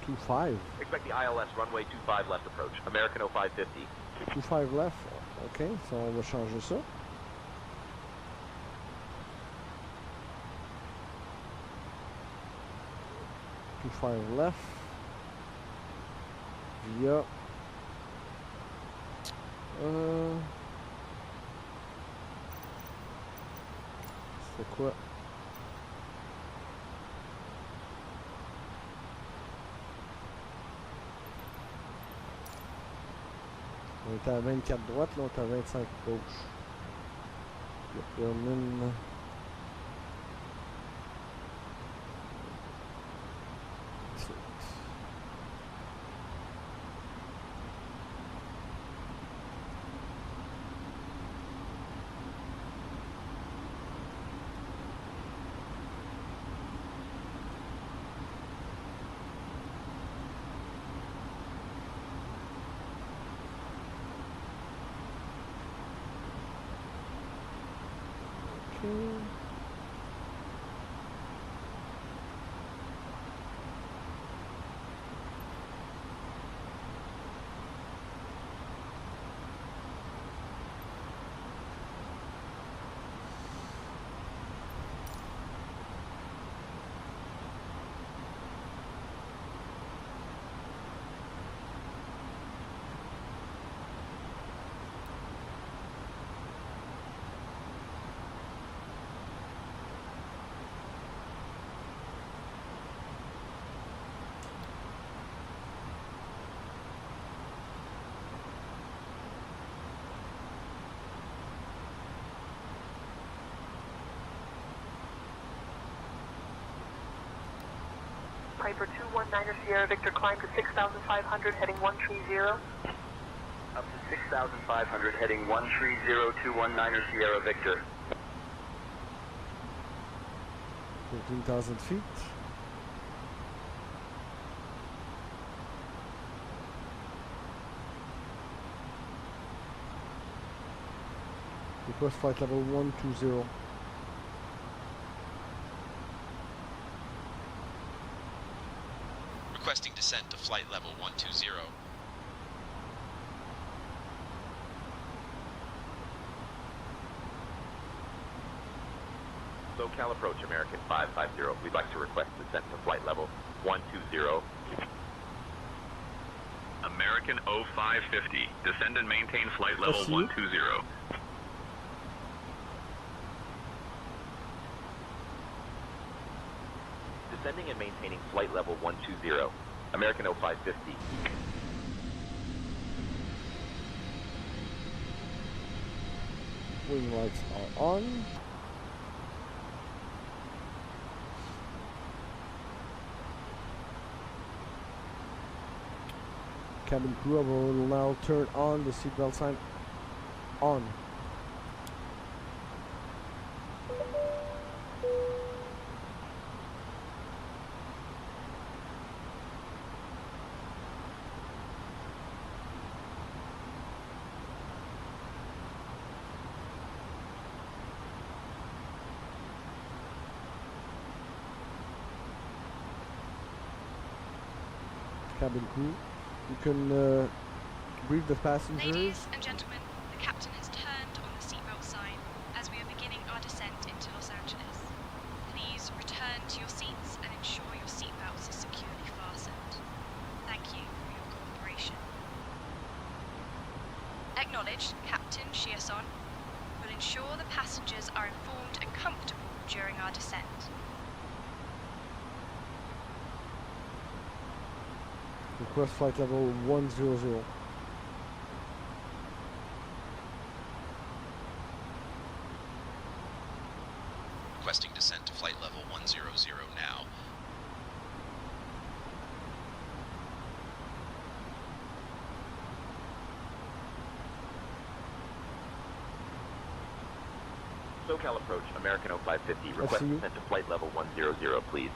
25. Expect the ILS runway 25 left approach, American 0550. 25 left. Ok, ça on va changer ça. Fire left via c'est quoi? On était à 24 droite, là on est à 25 gauche. Le termine. Piper 219er Sierra Victor, climb to 6,500, heading 130. Up to 6,500, heading 130, 219er Sierra Victor. 15,000 feet. Request flight level 120. Requesting descent to flight level 120. SoCal approach, American 550. We'd like to request descent to flight level 120. American 0550, descend and maintain flight level 120. Descending and maintaining flight level 120, American 0550. Wing lights are on. Cabin crew will now turn on the seatbelt sign on. Cabin crew, you can brief the passengers. Ladies and gentlemen, the captain has turned on the seatbelt sign as we are beginning our descent into Los Angeles. Please return to your seats and ensure your seatbelts are securely fastened. Thank you for your cooperation. Acknowledged, Captain Chiasson will ensure the passengers are informed and comfortable during our descent. Request flight level 100. Requesting descent to flight level 100 now. SoCal approach, American 0550, request descent to flight level 100, please.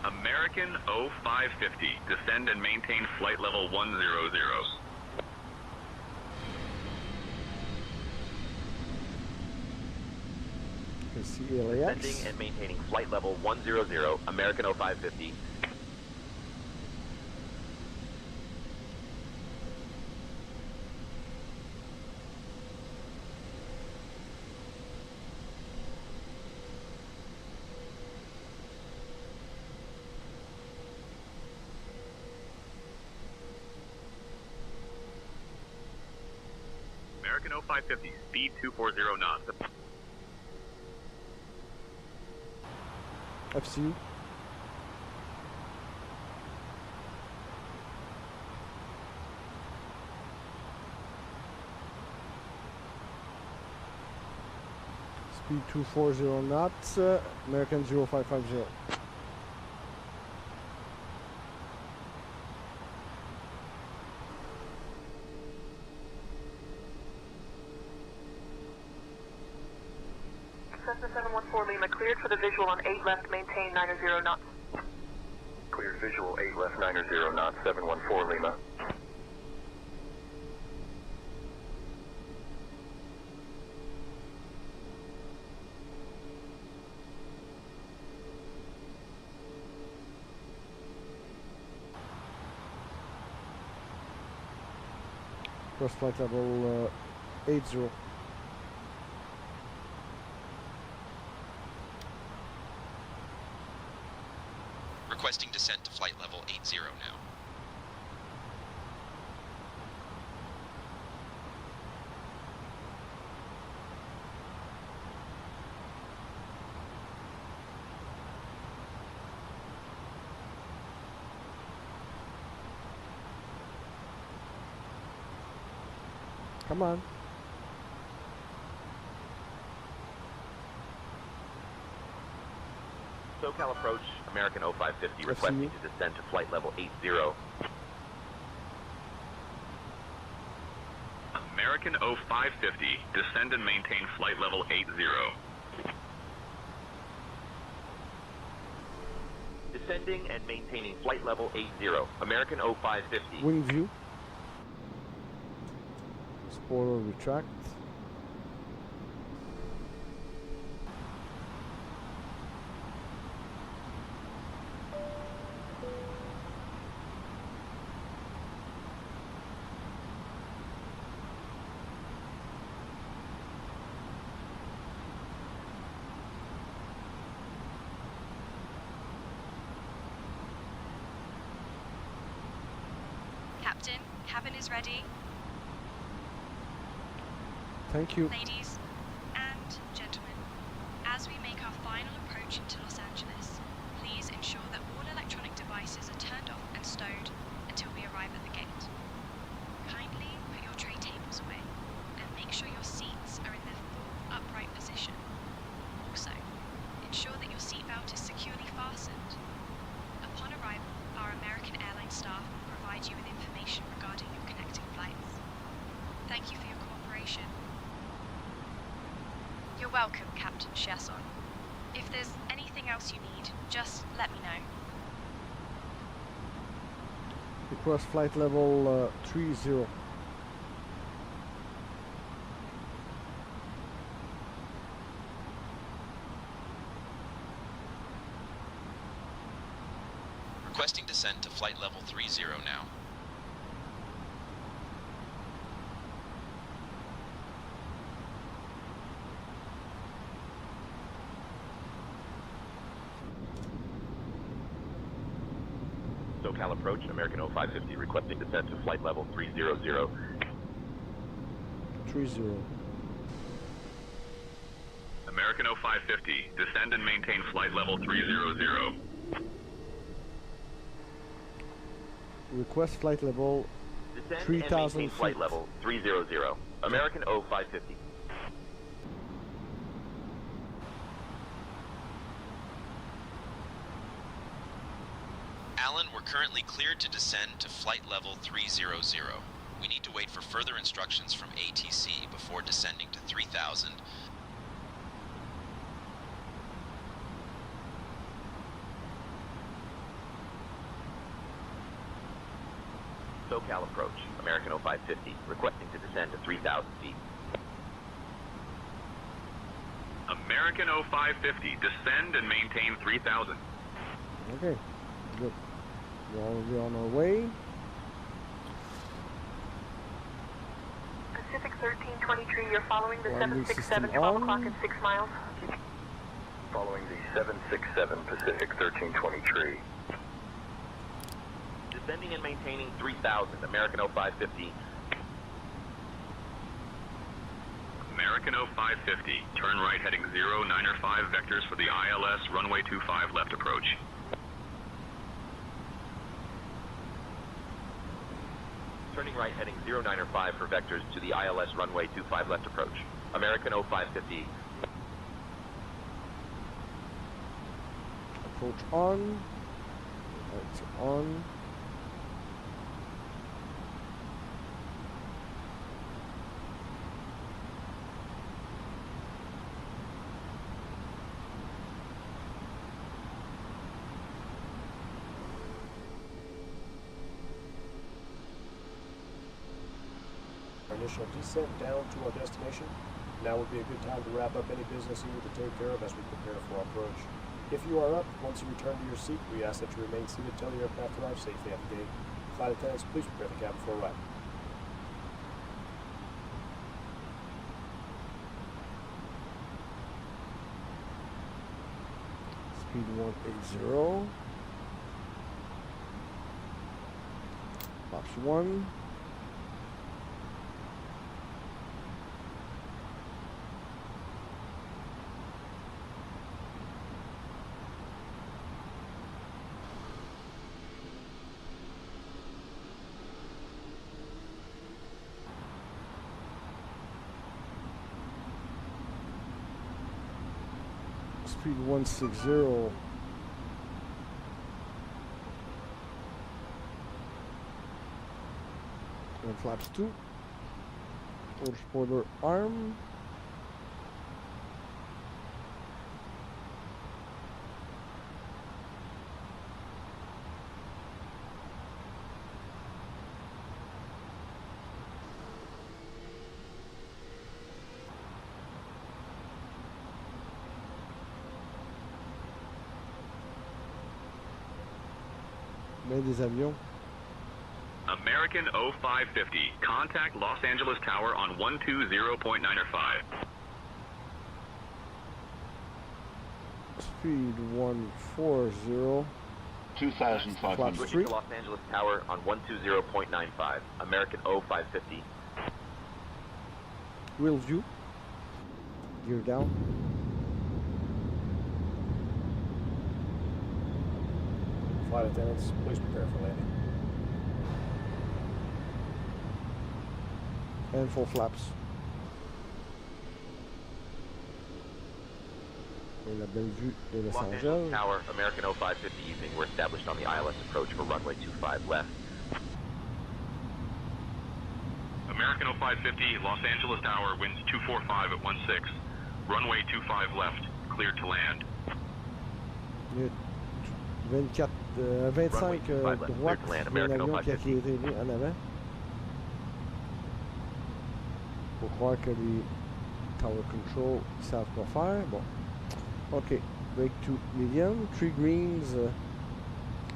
American 0550, descend and maintain flight level 100. KLAX. Descending and maintaining flight level 100, American 0550. American 0550, speed 240 knots. FCU. Speed 240 knots, American 0550. Cessna 714 Lima, cleared for the visual on 8 left, maintain 90 knots. Cleared visual 8 left 90 knots, 714 Lima. Cross flight level 80. Requesting descent to flight level 80 now. Come on. SoCal approach, American 0550, requesting to descend to flight level 80. American 0550, descend and maintain flight level 80. Descending and maintaining flight level 80, American 0550. Wing view. Spoiler retract. Captain, cabin is ready. Thank you. Ladies and gentlemen, as we make our final approach into Los Angeles, please ensure that all electronic devices are turned off and stowed until we arrive at the gate. Kindly put your tray tables away and make sure your seats are in their full upright position. Also, ensure that your seatbelt is securely fastened. Upon arrival, our American Airlines staff will provide you with information regarding your connecting flights. Thank you for your cooperation. You're welcome, Captain Chasson. If there's anything else you need, just let me know. Request flight level 30. Requesting descent to flight level 30 now. SoCal approach, American 0550, requesting descent to flight level 300. 30. American 0550, descend and maintain flight level 300. Request flight level Descend and 3,000 maintain flight feet. level 300. American 0550. Alan, we're currently cleared to descend to flight level 300. We need to wait for further instructions from ATC before descending to 3,000. SoCal approach, American 0550, requesting to descend to 3,000 feet. American 0550, descend and maintain 3,000. Okay, good. We're already on our way. Pacific 1323, you're following the Landing 767, system 12 on. o'clock and 6 miles. Following the 767 Pacific 1323. Descending and maintaining 3,000, American 0550. American 0550, turn right heading 095 vectors for the ILS runway 25 left approach. Turning right heading 095 for vectors to the ILS runway 25 left approach. American 0550. Approach on. Lights are on. Initial descent down to our destination. Now would be a good time to wrap up any business you need to take care of as we prepare for our approach. If you are up, once you return to your seat, we ask that you remain seated till the aircraft arrives safely at the gate. Flight attendants, please prepare the cabin for arrival. Speed 180. Box 1. Speed 160. And flaps 2. Order spoiler arm. Mais des avions. American 0550, contact Los Angeles Tower on 120.95. Speed 140. 2,500. Switching to Los Angeles Tower on 120.95. American 0550. Wheel view. Gear down. Flight attendants, please prepare for landing. And full flaps. Et la belle vue de Los Los Angeles Angeles. Tower, American 0550 evening. We're established on the ILS approach for runway 25 left. American 0550, Los Angeles Tower, winds 245 at 16. Runway 25 left, cleared to land. 24, 25 droite, il y a un avion qui a tiré en avant. Faut croire que les tower control savent quoi faire. Bon. Ok. Brake to medium. 3 greens.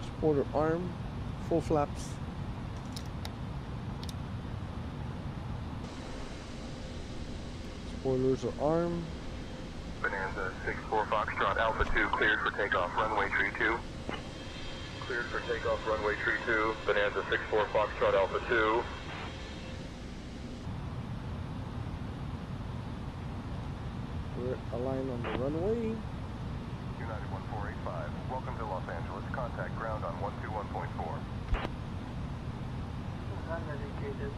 Spoiler arm. Full flaps. Spoilers are arm. Bonanza 64 Foxtrot Alpha 2 cleared for takeoff runway tree 2. Cleared for takeoff runway tree 2. Bonanza 64 Foxtrot Alpha 2. We're aligned on the runway. United 1485, welcome to Los Angeles. Contact ground on 121.4. Unindicated.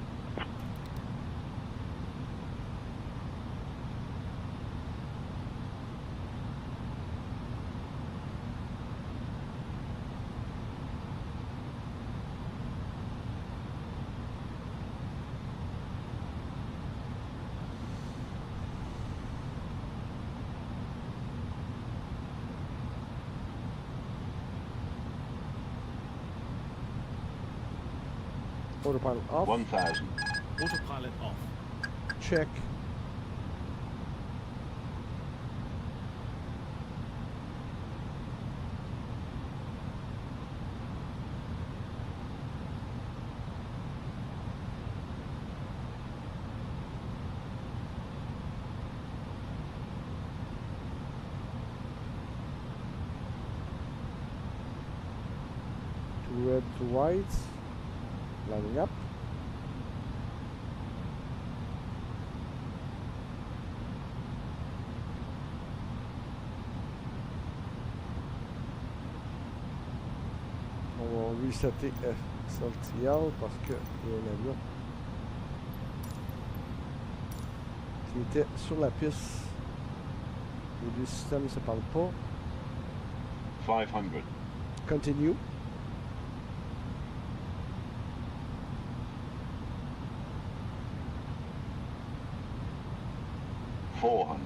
Autopilot off. 1,000. Autopilot off. Check. Two red, two whites. Lining up. On va resetter SLTL parce qu'il y a un avion qui était sur la piste. Les deux systèmes ne se parlent pas. 500. Continue. $400.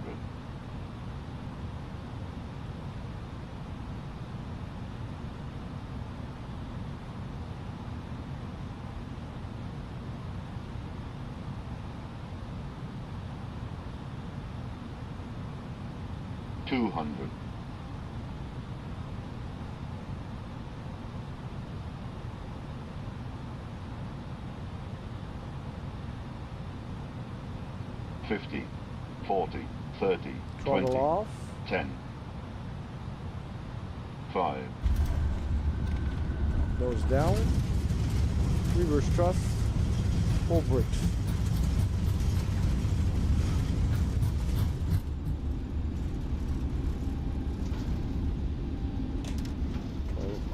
200. 50, 40, 30, Throttle 20, off. 10, 5, Nose down. Reverse thrust. Full brakes.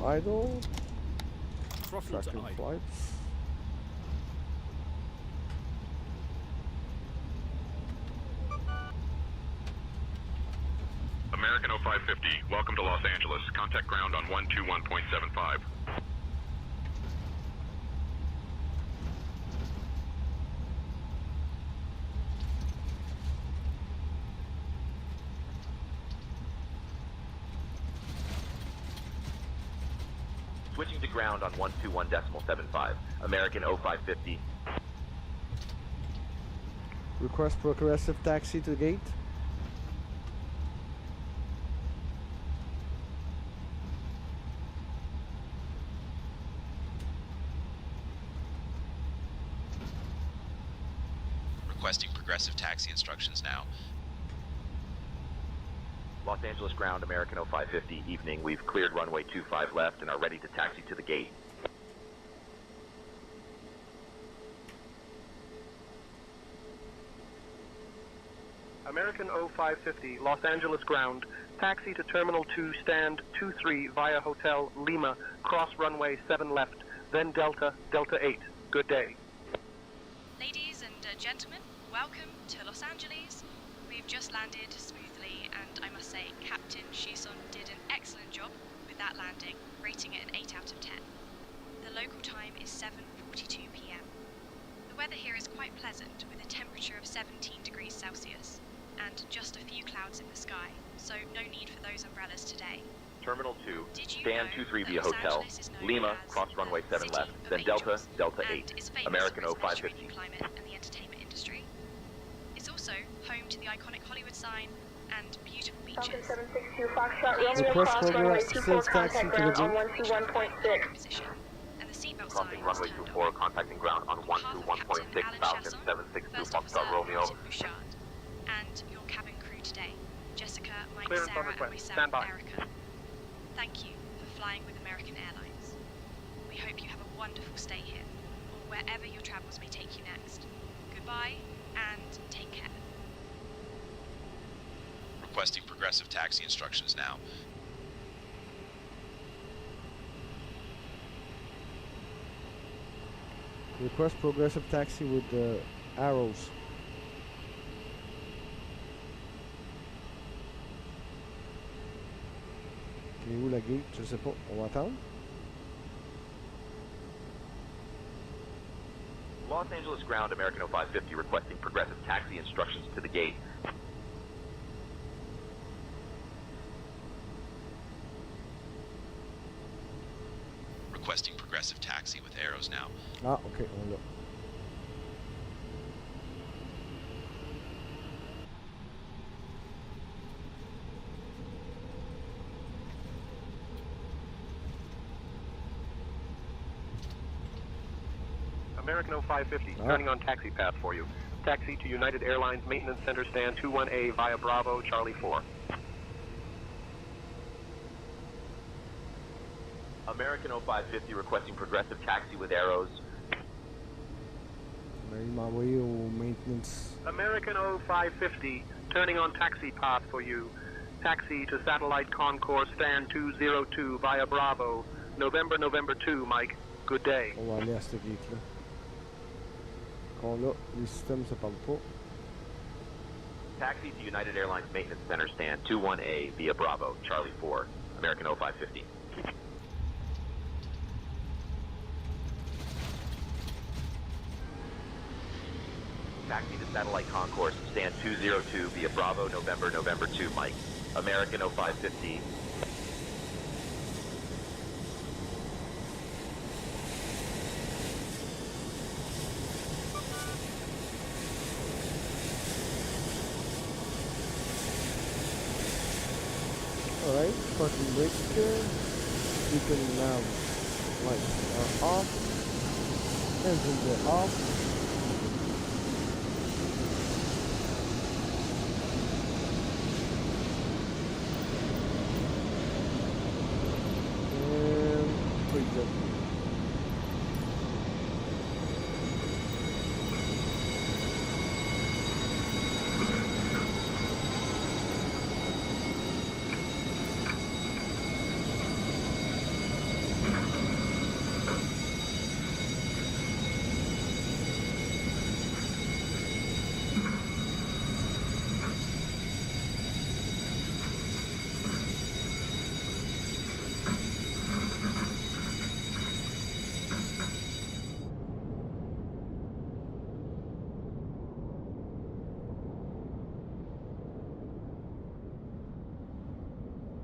Idle. Throttle to Tracking idle. flights. American 0550, welcome to Los Angeles. Contact ground on 121.75. Switching to ground on 121.75. American 0550. Request progressive taxi to the gate. Requesting progressive taxi instructions now. Los Angeles ground, American 0550, evening. We've cleared runway 25 left and are ready to taxi to the gate. American 0550, Los Angeles ground. Taxi to Terminal 2, stand 23 via Hotel Lima, cross runway 7 left, then Delta, Delta 8. Good day. Ladies and gentlemen, welcome to Los Angeles. We've just landed smoothly, and I must say, Captain Shison did an excellent job with that landing, rating it an 8 out of 10. The local time is 7:42 p.m. The weather here is quite pleasant, with a temperature of 17 degrees Celsius, and just a few clouds in the sky, so no need for those umbrellas today. Terminal 2, stand 23 via Hotel, Lima, cross runway 7 left, then Delta, Delta 8, American 0550. Climate and the entertainment industry. It's also home to the iconic Hollywood sign and beautiful beaches. 762 Foxtrot, Romeo, Request cross runway progressive 24, taxi contact to the ground on gate. 121.6. And the seatbelt Crossing sign runway is turned 24, contacting ground on 121.6, Falcon 762 Foxtrot, Romeo. Bouchard, and your cabin crew today, Jessica, Mike, Clearance on Sarah, and request. myself, Stand by. Erica. Thank you for flying with American Airlines. We hope you have a wonderful stay here, or wherever your travels may take you next. Goodbye, and take care. Requesting progressive taxi instructions now. Request progressive taxi with arrows. Et où la gate? Je sais pas. On va attendre. Los Angeles ground, American 0550 requesting progressive taxi instructions to the gate. Requesting progressive taxi with arrows now. Ah, ok, on l'a. American 0550, turning on taxi path for you. Taxi to United Airlines Maintenance Center Stand 21A via Bravo, Charlie 4. American 0550 requesting progressive taxi with arrows. Il m'a envoyé au maintenance. American 0550, turning on taxi path for you. Taxi to Satellite Concourse Stand 202 via Bravo, November 2, Mike. Good day. On va aller à cette gate-là. Qu'on l'a, les systèmes se parlent pas. Taxi to United Airlines Maintenance Center Stand 21A via Bravo, Charlie 4, American 0550. Taxi to Satellite Concourse Stand 202 via Bravo, November 2, Mike. American 0550. Alright, parking brake. You can now lights are off. Engines are off. And pretty good.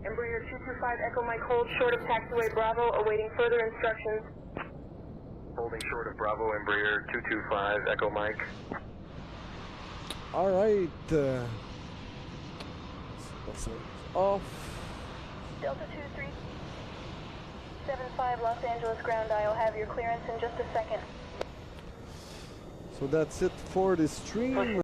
Embraer 225 Echo Mike, hold short of taxiway Bravo, awaiting further instructions. Holding short of Bravo, Embraer 225 Echo Mike. Alright, that's off. Delta 2375 Los Angeles ground, I'll have your clearance in just a second. So that's it for the stream.